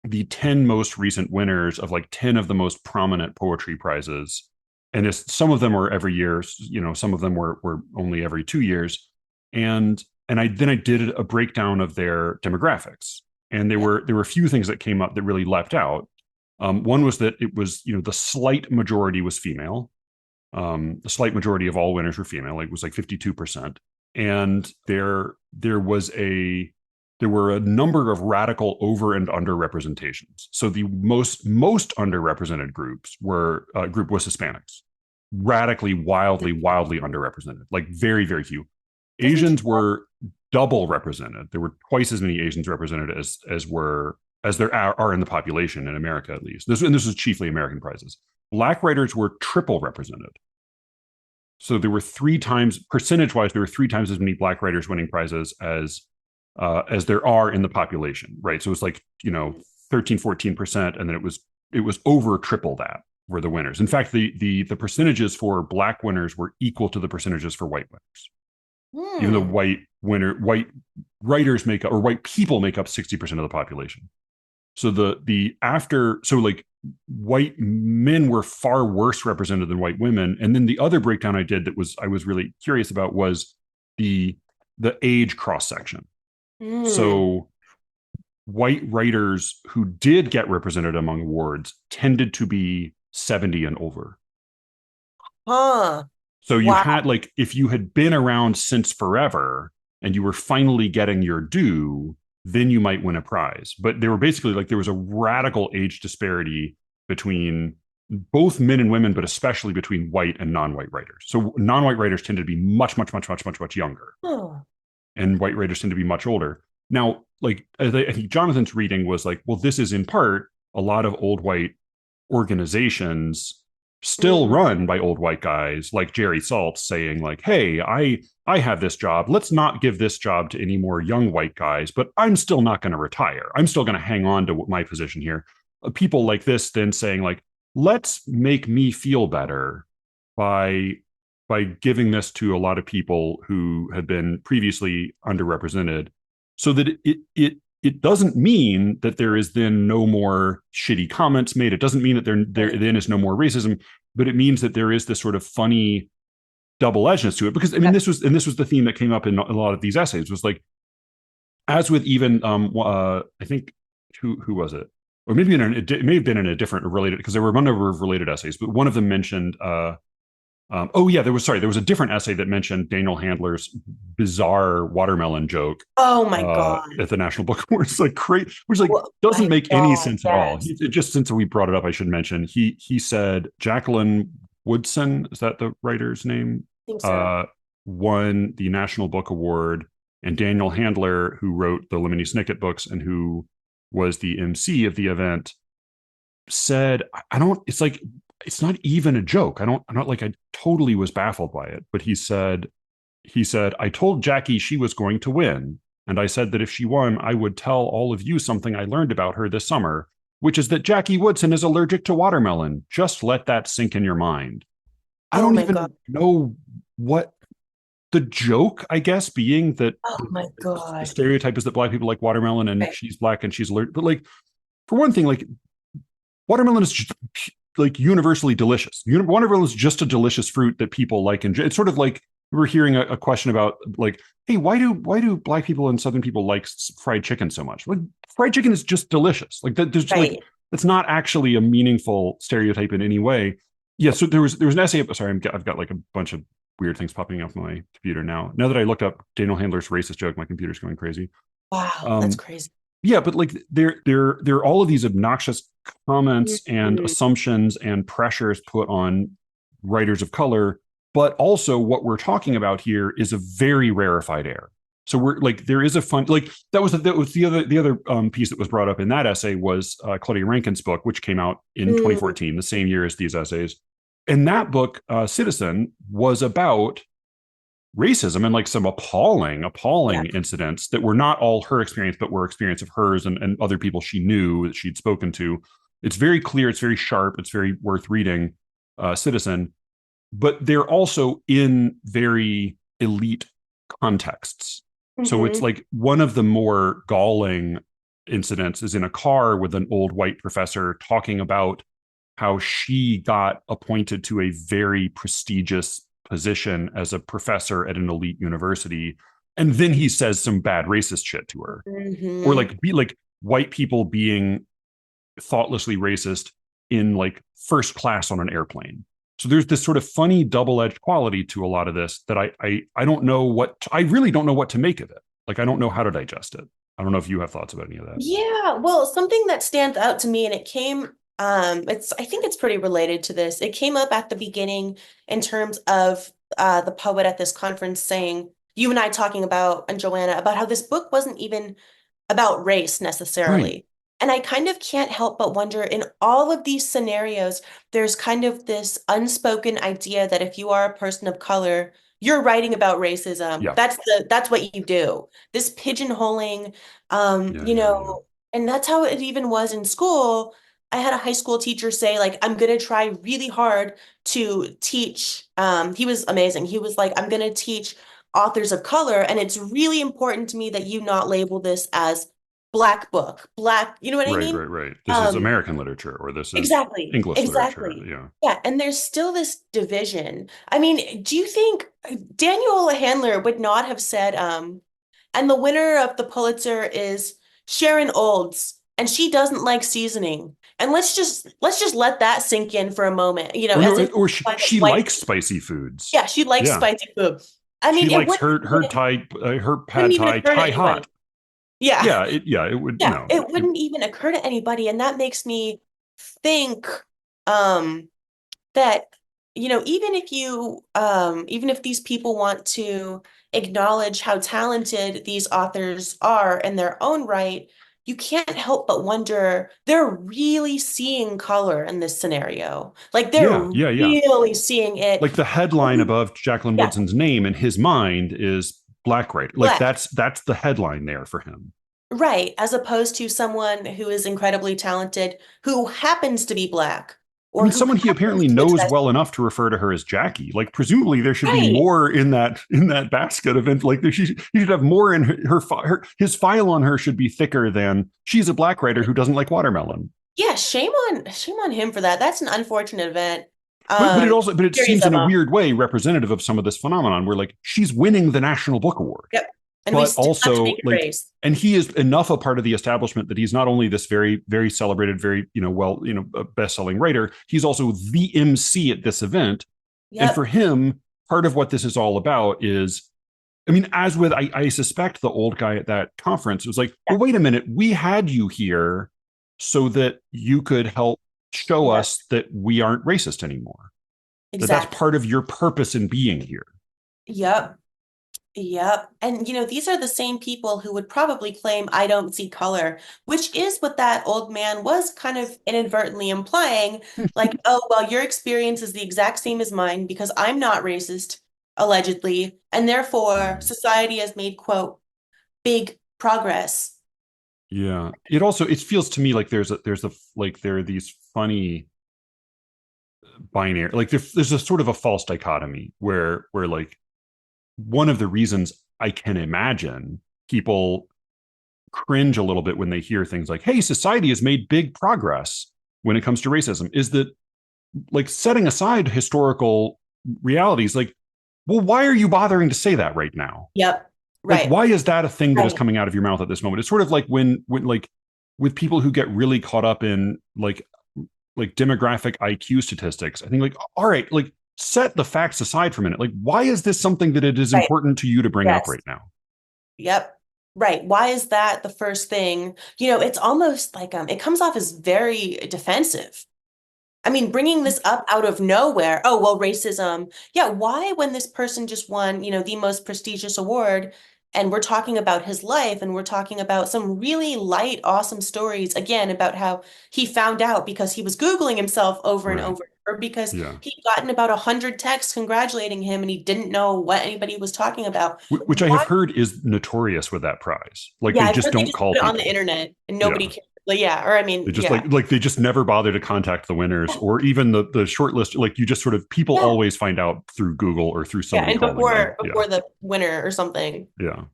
the 10 most recent winners of like 10 of the most prominent poetry prizes. And some of them were every year, some of them were only every 2 years. And I did a breakdown of their demographics. And there were a few things that came up that really leapt out. One was that it was, the slight majority was female. The slight majority of all winners were female. It was like 52%. And there were a number of radical over and under representations. So the most underrepresented group was Hispanics, radically, wildly underrepresented, like very, very few. Asians were double represented. There were twice as many Asians represented as there are in the population in America, at least. This was chiefly American prizes. Black writers were triple represented. So there were percentage-wise, there were 3 times as many Black writers winning prizes as there are in the population, right? So it was like 13-14%, and then it was over triple that were the winners. In fact, the percentages for Black winners were equal to the percentages for white winners. Even though white writers make up, or white people make up 60% of the population. So like white men were far worse represented than white women. And then the other breakdown I did I was really curious about was the age cross section. So white writers who did get represented among awards tended to be 70 and over. So you had, like, if you had been around since forever and you were finally getting your due, then you might win a prize. But there was a radical age disparity between both men and women, but especially between white and non-white writers. So non-white writers tend to be much younger. And white writers tend to be much older. Now, like, I think Jonathan's reading was like, well, this is in part a lot of old white organizations still run by old white guys like Jerry Saltz saying like, hey, I have this job. Let's not give this job to any more young white guys, but I'm still not going to retire. I'm still going to hang on to my position here. People like this then saying like, let's make me feel better by giving this to a lot of people who had been previously underrepresented, so that it doesn't mean that there is then no more shitty comments made. It doesn't mean that there then is no more racism, but it means that there is this sort of funny double-edgedness to it. Because I mean, this was the theme that came up in a lot of these essays, was like, as with even I think who was it? Or maybe it may have been in a different related, because there were a number of related essays, but one of them mentioned there was a different essay that mentioned Daniel Handler's bizarre watermelon joke Oh my God. at the National Book Awards, like which like Oh doesn't my make any God, sense at all. yes. Just since we brought it up, I should mention he said Jacqueline Woodson, is that the writer's name? I think so. Won the National Book Award, and Daniel Handler, who wrote the Lemony Snicket books and who was the MC of the event, said, I don't, it's like, it's not even a joke. I'm not like, I totally was baffled by it, but he said, I told Jackie she was going to win. And I said that if she won, I would tell all of you something I learned about her this summer, which is that Jackie Woodson is allergic to watermelon. Just let that sink in your mind. I Oh don't my even God. know what the joke, I guess, being that Oh my the God. stereotype is that Black people like watermelon and Right. she's Black and she's allergic. But like, for one thing, like watermelon is just like universally delicious. Watermelon is just a delicious fruit that people like. And it's sort of like we were hearing a question about like, hey, why do Black people and Southern people like fried chicken so much? Like, fried chicken is just delicious. Like that, there's Right. like it's not actually a meaningful stereotype in any way. Yeah. So there was an essay. Sorry, I've got like a bunch of weird things popping up on my computer now. Now that I looked up Daniel Handler's racist joke, my computer's going crazy. Wow, that's crazy. Yeah, but like there are all of these obnoxious comments and Mhm. assumptions and pressures put on writers of color, but also what we're talking about here is a very rarefied air. So we're like there is a fun like that was the other piece that was brought up in that essay was Claudia Rankine's book, which came out in 2014, the same year as these essays. And that book, Citizen, was about racism and like some appalling Yeah. incidents that were not all her experience, but were experience of hers and other people she knew that she'd spoken to. It's very clear. It's very sharp. It's very worth reading, Citizen. But they're also in very elite contexts. So it's Mhm. like one of the more galling incidents is in a car with an old white professor talking about how she got appointed to a very prestigious position as a professor at an elite university. And then he says some bad racist shit to her. Or Mhm. like be like white people being thoughtlessly racist in like first class on an airplane. So there's this sort of funny double-edged quality to a lot of this that I don't know I really don't know what to make of it. Like I don't know how to digest it. I don't know if you have thoughts about any of that. Yeah, well, something that stands out to me, and it came, I think it's pretty related to this. It came up at the beginning in terms of the poet at this conference saying, you and I talking about, and Joanna, about how this book wasn't even about race Right. necessarily. And I kind of can't help but wonder in all of these scenarios, there's kind of this unspoken idea that if you are a person of color, you're writing about racism. Yeah. That's what you do. This pigeonholing, Yeah. Yeah. Yeah. and that's how it even was in school. I had a high school teacher say, like, I'm gonna try really hard to teach. He was amazing. He was like, I'm gonna teach authors of color, and it's really important to me that you not label this as Black book, Black, you know what I Right, mean? right, right. This is Um, American literature or this is exactly, English literature. exactly. Yeah. Yeah, and there's still this division. I mean, do you think Daniel Handler would not have said, and the winner of the Pulitzer is Sharon Olds, and she doesn't like seasoning. And let's just let that sink in for a moment, Or as no, if or like she white, likes spicy foods. yeah, she likes Yeah. spicy food. I She mean, it likes wouldn't her even, Thai her wouldn't pad even Thai occur to Thai anyone. hot. Yeah. Yeah, it would Yeah, no. it wouldn't even occur to anybody. And that makes me think um that, even if these people want to acknowledge how talented these authors are in their own right, you can't help but wonder they're really seeing color in this scenario. Like Yeah, they're yeah, yeah. really seeing it. Like the headline above Jacqueline Yeah, Woodson's name in his mind is Black writer. Like black. that's the headline there for him. Right, as opposed to someone who is incredibly talented, who happens to be black, I or mean, who someone he happens apparently to knows address. well enough to refer to her as Jackie. Like, presumably there should be Right. more in that basket of like he should have more in his file on her should be thicker than she's a Black writer who doesn't like watermelon. Yeah, shame on him for that. That's an unfortunate event. But it Series seems in of a weird way representative of some of this phenomenon where like she's winning the National Book Award, yep. And we but still have to make also it like, race. and he is enough a part of the establishment that he's not only this very very celebrated, very best-selling writer, he's also the MC at this event. And for Yep. him, part of what this is all about is I mean, as with, I suspect the old guy at that conference was like, Yeah, well, wait a minute, we had you here so that you could help show yeah, us that we aren't racist anymore. That that's exactly. part of your purpose in being here. Yep. Yep. And these are the same people who would probably claim I don't see color, which is what that old man was kind of inadvertently implying. Like, oh, well, your experience is the exact same as mine because I'm not racist, allegedly, and therefore Mm. society has made, quote, big progress. Yeah. It feels to me like there are these funny binary, like there's a sort of a false dichotomy where like one of the reasons I can imagine people cringe a little bit when they hear things like, hey, society has made big progress when it comes to racism, is that, like, setting aside historical realities, like, well, why are you bothering to say that right now? Yep. Like, Right. why is that a thing that is Right. coming out of your mouth at this moment? It's sort of like when like with people who get really caught up in like demographic IQ statistics. I think, like, all right, like, set the facts aside for a minute. Like, why is this something that it is Right. important to you to bring up Yes. right now? Yep. Right. Why is that the first thing? It's almost like it comes off as very defensive. I mean, bringing this up out of nowhere. Oh, well, racism. Yeah, why when this person just won, the most prestigious award, and we're talking about his life and we're talking about some really light, awesome stories, again, about how he found out because he was Googling himself over and Right. over, or because Yeah. he'd gotten about 100 texts congratulating him and he didn't know what anybody was talking about. Which I have Why? heard is notorious with that prize. Like, Yeah, they I've just heard they don't just call put it on the people. internet and nobody Yeah. cares. Like, yeah, or I They mean, just yeah. like they just never bother to contact the winners or even the short list. Like, you just sort of, people Yeah. always find out through Google or through Yeah, somebody and calling them. before Yeah. before the winner or something. Yeah.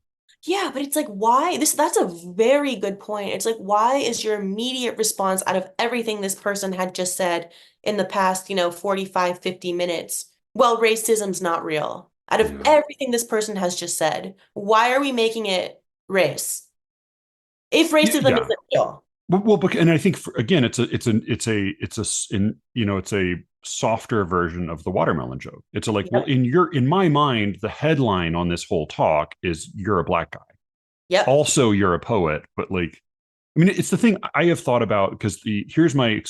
Yeah, but it's like why that's a very good point. It's like why is your immediate response out of everything this person had just said in the past, 45, 50 minutes? Well, racism's not real. Out of Yeah. everything this person has just said, why are we making it race? If racism Yeah. isn't real. And I think, again, it's a softer version of the watermelon joke. It's a, like, well, Yep. in my mind, the headline on this whole talk is you're a black guy. Yep. Also, you're a poet, but, like, I mean, it's the thing I have thought about, because here's my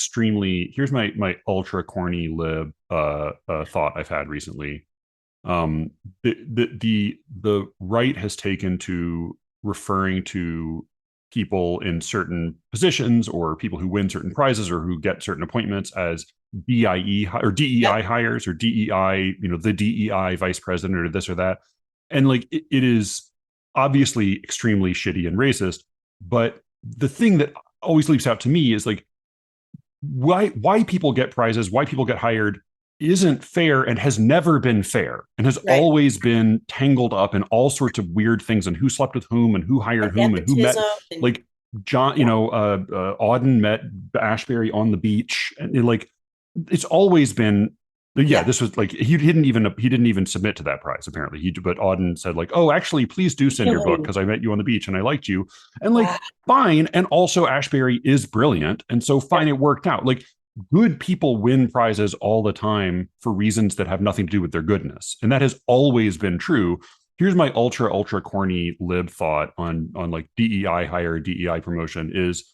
ultra corny lib thought I've had recently. The right has taken to referring to people in certain positions or people who win certain prizes or who get certain appointments as DIE or DEI Yep. hires, or DEI, the DEI vice president or this or that. And, like, it is obviously extremely shitty and racist. But the thing that always leaps out to me is, like, why people get prizes, why people get hired, isn't fair and has never been fair and has Right. always been tangled up in all sorts of weird things, and who slept with whom and who hired And whom and who met, nepotism and like, John, yeah. Auden met Ashbury on the beach, and, like, it's always been, yeah, Yeah. this was like, he didn't even submit to that prize, apparently. But Auden said, like, oh, actually, please do send your book Healing. because I met you on the beach and I liked you. And, like, Wow. fine. And also, Ashbury is brilliant, and so fine, Yep. it worked out. Like, good people win prizes all the time for reasons that have nothing to do with their goodness, and that has always been true. Here's my ultra corny lib thought on like DEI hire, DEI promotion is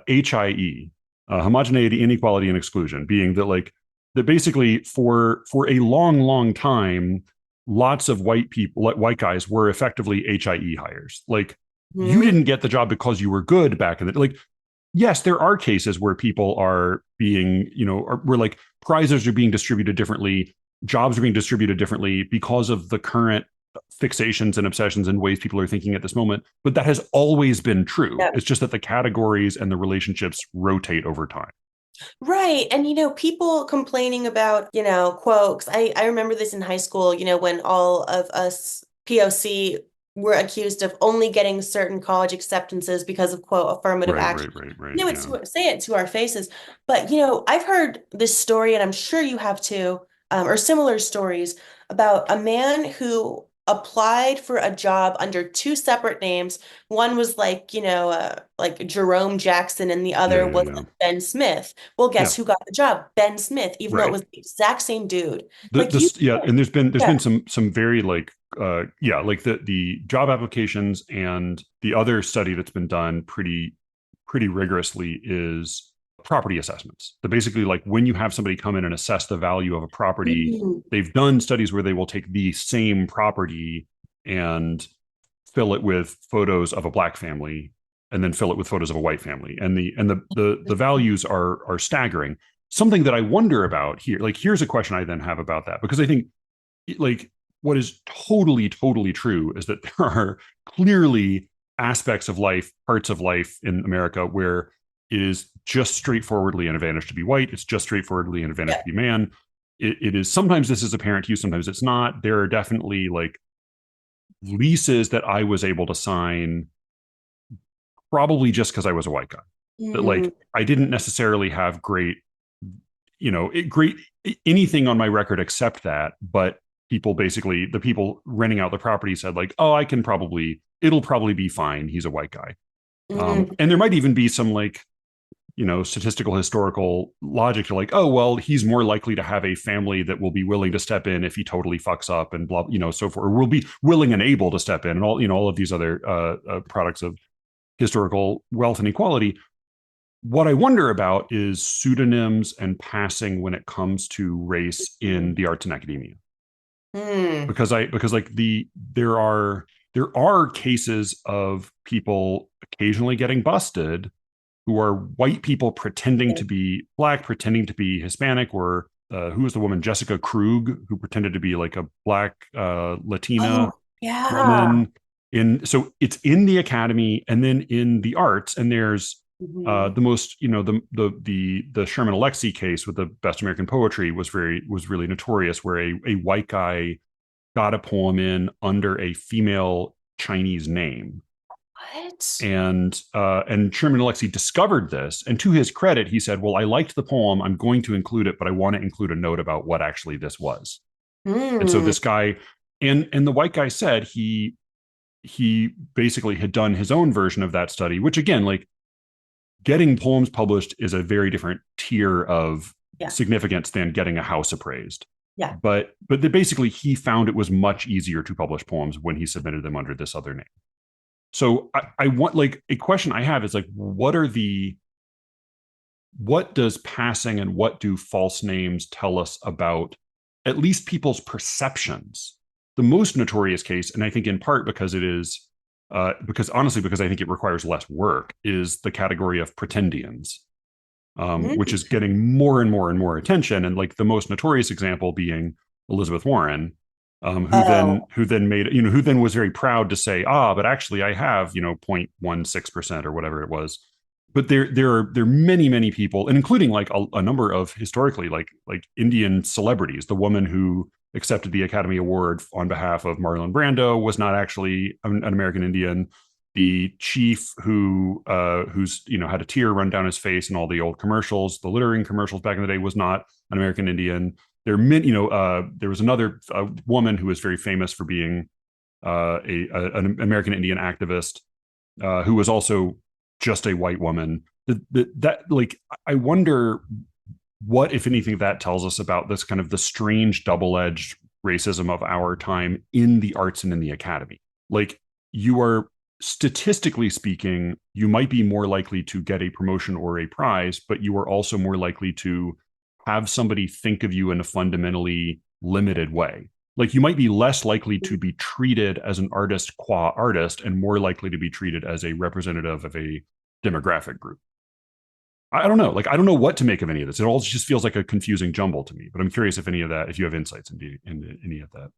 HIE, homogeneity, inequality, and exclusion, being that, like, that basically for a long time, lots of white people, like white guys, were effectively HIE hires. Like, you Mhm. didn't get the job because you were good back in the, like, yes, there are cases where people are being, where, like, prizes are being distributed differently, jobs are being distributed differently because of the current fixations and obsessions and ways people are thinking at this moment. But that has always been true. Yep. It's just that the categories and the relationships rotate over time. Right. And people complaining about, quotes. I remember this in high school, when all of us POC were accused of only getting certain college acceptances because of quote affirmative Right, action. right, right, right. It's Yeah. say it to our faces. But I've heard this story, and I'm sure you have too, or similar stories about a man who applied for a job under two separate names. One was like Jerome Jackson, and the Yeah, other yeah, was yeah. Ben Smith. Well, Yeah. guess who got the job? Ben Smith, even though it Right. was the exact same dude. The Like you this Yeah, can't. and there's been Yeah. some very, like, yeah, like the job applications, and the other study that's been done pretty rigorously is property assessments. That basically, like, when you have somebody come in and assess the value of a property, Mm. they've done studies where they will take the same property and fill it with photos of a black family, and then fill it with photos of a white family, and the values are staggering. Something that I wonder about here, like, here's a question I then have about that, because I think, like, what is totally true is that there are clearly aspects of life, parts of life in America where it is just straightforwardly an advantage to be white. It's just straightforwardly an advantage Yeah. to be man. It is, sometimes this is apparent to you, sometimes it's not. There are definitely, like, leases that I was able to sign probably just because I was a white guy. That, Mm. like, I didn't necessarily have great, great anything on my record except that, but people, basically the people renting out the property, said, like, oh, it'll probably be fine, he's a white guy. Mm. And there might even be some, like, statistical historical logic to, like, oh, well, he's more likely to have a family that will be willing to step in if he totally fucks up, and blah, so forth, or will be willing and able to step in, and all of these other products of historical wealth and equality. What I wonder about is pseudonyms and passing when it comes to race in the arts and academia, Mm. because like there are cases of people occasionally getting busted who are white people pretending to be black, pretending to be Hispanic, or who was the woman, Jessica Krug, who pretended to be, like, a black Latina Oh, yeah. woman. So it's in the academy and then in the arts, and there's Mhm. the most, the Sherman Alexis case with the best American poetry was really notorious, where a white guy got a poem in under a female Chinese name. What? And Sherman Alexie discovered this, and to his credit, he said, well, I liked the poem, I'm going to include it, but I want to include a note about what actually this was. And so Mm. this guy, and the white guy said he basically had done his own version of that study, which, again, like, getting poems published is a very different tier of Yeah. significance than getting a house appraised. Yeah. But basically, he found it was much easier to publish poems when he submitted them under this other name. So I want, like, a question I have is, like, what does passing and what do false names tell us about at least people's perceptions? The most notorious case, and I think in part because it is, because I think it requires less work, is the category of pretendians, which is getting more and more and more attention. And, like, the most notorious example being Elizabeth Warren, who then was very proud to say, but actually I have 0.16% or whatever it was. But there are many people, and including, like, a number of historically, like Indian celebrities. The woman who accepted the Academy Award on behalf of Marlon Brando was not actually an American Indian. The chief who's had a tear run down his face in all the old commercials, the littering commercials back in the day, was not an American Indian. There was another woman who was very famous for being an American Indian activist, who was also just a white woman. Like, I wonder what, if anything, that tells us about this kind of the strange double-edged racism of our time in the arts and in the academy. Like, you are, statistically speaking, you might be more likely to get a promotion or a prize, but you are also more likely to have somebody think of you in a fundamentally limited way. Like, you might be less likely to be treated as an artist qua artist, and more likely to be treated as a representative of a demographic group. I don't know. Like, I don't know what to make of any of this. It all just feels like a confusing jumble to me. But I'm curious if you have insights into any of that.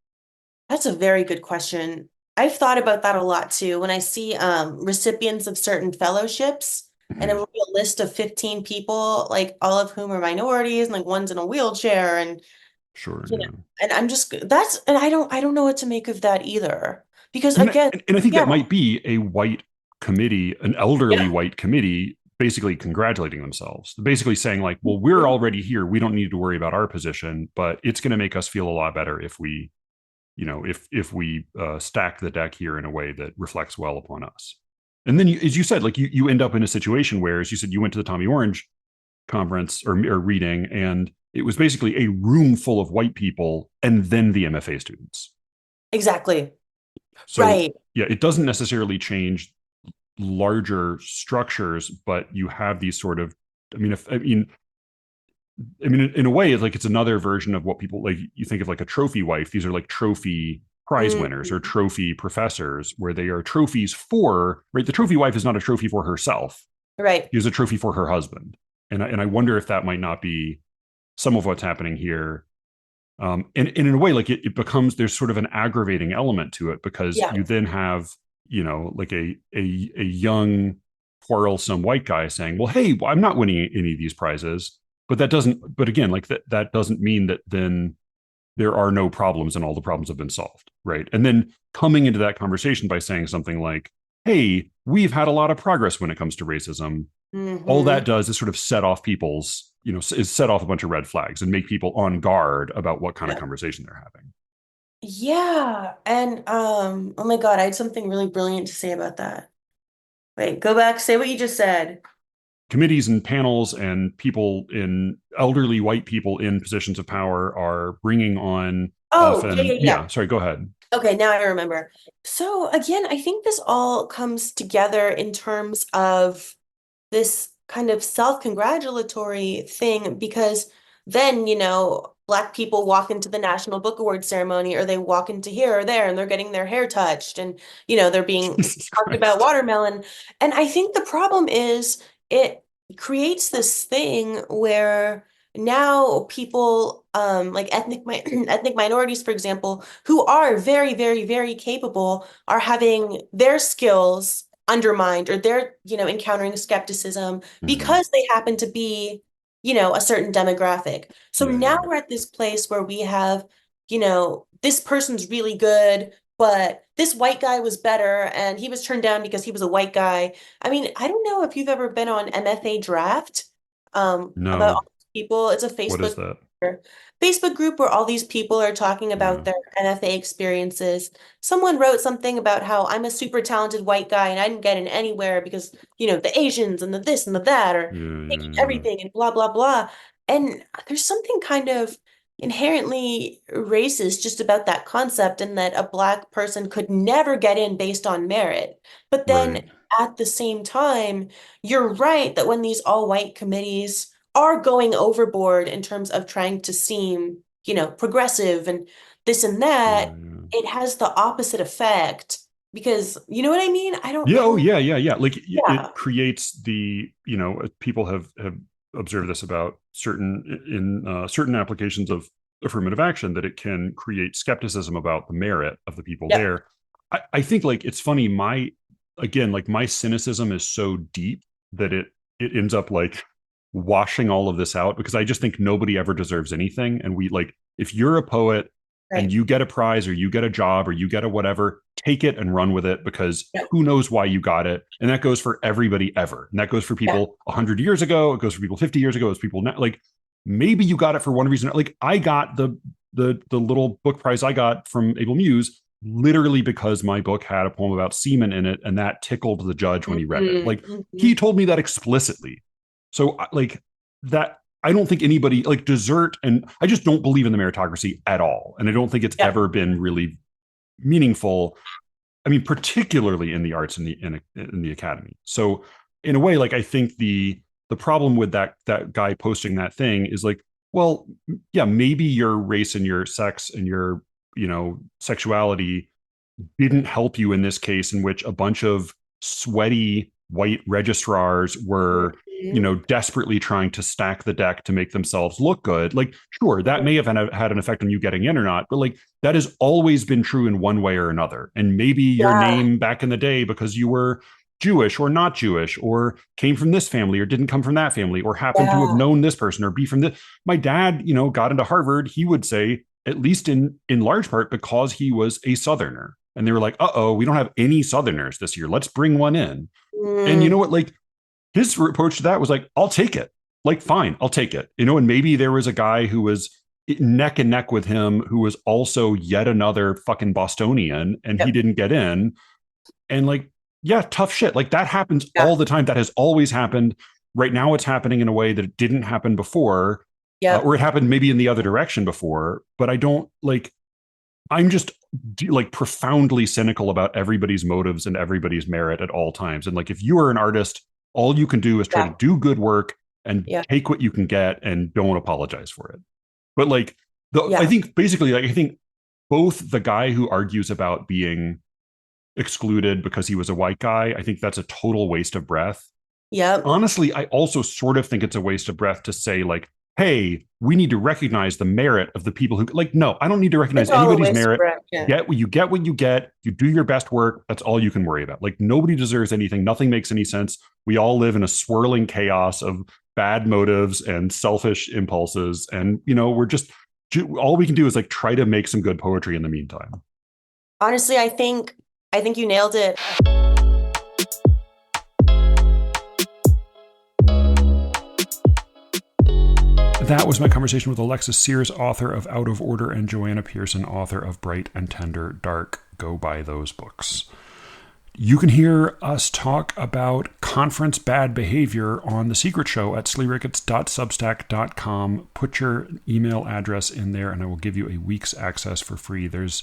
That's a very good question. I've thought about that a lot too. When I see recipients of certain fellowships, and it will be a list of 15 people, like all of whom are minorities, and like one's in a wheelchair, and Sure. you know, Yeah. and I don't know what to make of that either. Because I mean, again, and I think yeah, that might be a white committee, an elderly yeah. white committee, basically congratulating themselves, basically saying, like, well, we're already here, we don't need to worry about our position, but it's going to make us feel a lot better if we stack the deck here in a way that reflects well upon us. And then, as you said, like, you end up in a situation where, as you said, you went to the Tommy Orange conference or reading, and it was basically a room full of white people and then the MFA students. Exactly. So Right. yeah, it doesn't necessarily change larger structures, but you have these sort of, I mean, if, I mean, in a way, it's like it's another version of what people like. You think of like a trophy wife. These are like trophy prize winners or Mhm. trophy professors, where they are trophies for, right. The trophy wife is not a trophy for herself. Right. She is a trophy for her husband. And I wonder if that might not be some of what's happening here. And in a way, like it becomes, there's sort of an aggravating element to it, because Yeah. you then have, like a young quarrelsome white guy saying, well, hey, I'm not winning any of these prizes. But that doesn't, but again, like that doesn't mean that then there are no problems and all the problems have been solved, right? And then coming into that conversation by saying something like, hey, we've had a lot of progress when it comes to racism, all that Hmm. does is sort of set off people's, is set off a bunch of red flags and make people on guard about what kind of Yeah. conversation they're having. Yeah. And oh my God, I had something really brilliant to say about that. Wait, go back, say what you just said. Committees and panels and people in elderly white people in positions of power are bringing on Oh, yeah, often. yeah, yeah. Yeah, sorry, go ahead. Okay, now I remember. So again, I think this all comes together in terms of this kind of self-congratulatory thing because then, Black people walk into the National Book Award ceremony or they walk into here or there and they're getting their hair touched and, they're being Jesus talked about Christ. watermelon. And I think the problem is it creates this thing where now people, like ethnic minorities, for example, who are very, very, very capable, are having their skills undermined or they're, encountering skepticism Mm-hmm. because they happen to be, a certain demographic. So Yeah, now yeah, we're at this place where we have, this person's really good, but this white guy was better and he was turned down because he was a white guy. I mean, I don't know if you've ever been on MFA Draft, about no. all these people. It's a What is that? Facebook group where all these people are talking Yeah, about their NFA experiences. Someone wrote something about how I'm a super talented white guy and I didn't get in anywhere because, the Asians and the this and the that are yeah, taking yeah, yeah. everything and blah, blah, blah. And there's something kind of inherently racist just about that concept and that a Black person could never get in based on merit. But then Right. at the same time, you're right that when these all-white committees are going overboard in terms of trying to seem, progressive and this and Yeah, that, yeah. it has the opposite effect because you know what I mean? I don't Yeah. Oh, know. yeah, yeah, yeah. Like Yeah. it creates the, people have observed this about certain applications of affirmative action, that it can create skepticism about the merit of the people Yep. there. I think like it's funny. Again, like my cynicism is so deep that it ends up like washing all of this out, because I just think nobody ever deserves anything. And we like, if you're a poet and Right. you get a prize or you get a job or you get a whatever, take it and run with it, because Yep. who knows why you got it. And that goes for everybody ever. And that goes for Yeah. people 100 years ago. It goes for people 50 years ago. It's people now. Like maybe you got it for one reason. Like I got the little book prize I got from Able Muse literally because my book had a poem about semen in it, and that tickled the judge when he read it. Like Mhm. he Mhm. told me that explicitly. So like that, I don't think anybody like desert, and I just don't believe in the meritocracy at all. And I don't think it's Yep. ever been really meaningful. I mean, particularly in the arts and in the academy. So in a way, like I think the problem with that guy posting that thing is like, well, yeah, maybe your race and your sex and your sexuality didn't help you in this case, in which a bunch of sweaty white registrars were Mhm. desperately trying to stack the deck to make themselves look good. Like sure, that may have had an effect on you getting in or not, but like that has always been true in one way or another. And maybe your Yeah. name back in the day, because you were Jewish or not Jewish, or came from this family or didn't come from that family, or happened to have Yeah. known this person or be from this. My dad, got into Harvard, he would say, at least in large part because he was a Southerner. And they were like, "Uh-oh, we don't have any Southerners this year. Let's bring one in." And you know Mm. what? Like his approach to that was like, "I'll take it. Like, fine, I'll take it." And maybe there was a guy who was neck and neck with him who was also yet another fucking Bostonian, and he Yep. didn't get in. And like, yeah, tough shit. Like that happens Yeah. all the time. That has always happened. Right now, it's happening in a way that it didn't happen before, Yep. or it happened maybe in the other direction before. But I don't like I'm just like profoundly cynical about everybody's motives and everybody's merit at all times. And like, if you are an artist, all you can do is try to do good work and take what you can get and don't apologize for it. But like, I think basically, like, I think both the guy who argues about being excluded because he was a white guy, I think that's a total waste of breath. Yeah. Honestly, I also sort of think it's a waste of breath to say like, hey, we need to recognize the merit of the people who like, no, I don't need to recognize anybody's merit. Get what you get. You do your best work. That's all you can worry about. Like, nobody deserves anything. Nothing makes any sense. We all live in a swirling chaos of bad motives and selfish impulses. And, you know, all we can do is like try to make some good poetry in the meantime. Honestly, I think you nailed it. That was my conversation with Alexis Sears, author of Out of Order, and Joanna Pearson, author of Bright and Tender Dark. Go buy those books. You can hear us talk about conference bad behavior on The Secret Show at SLEERICKETS.substack.com. Put your email address in there and I will give you a week's access for free. There's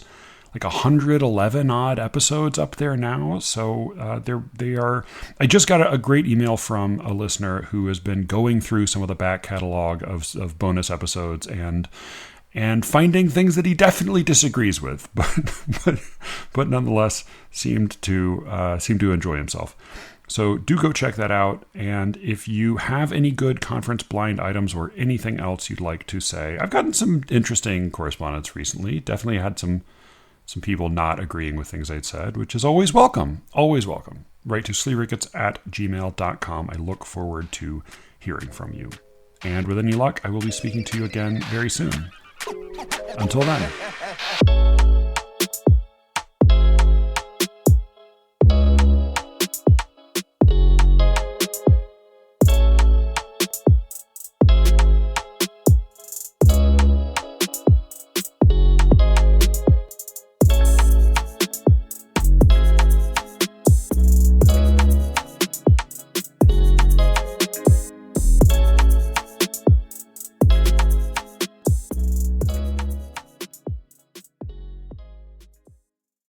like 111 odd episodes up there now. So they are. I just got a great email from a listener who has been going through some of the back catalog of bonus episodes and finding things that he definitely disagrees with, but nonetheless seemed to enjoy himself. So do go check that out. And if you have any good conference blind items or anything else you'd like to say, I've gotten some interesting correspondence recently. Definitely had some people not agreeing with things I'd said, which is always welcome. Always welcome. Write to SLEERICKETS@gmail.com. I look forward to hearing from you. And with any luck, I will be speaking to you again very soon. Until then.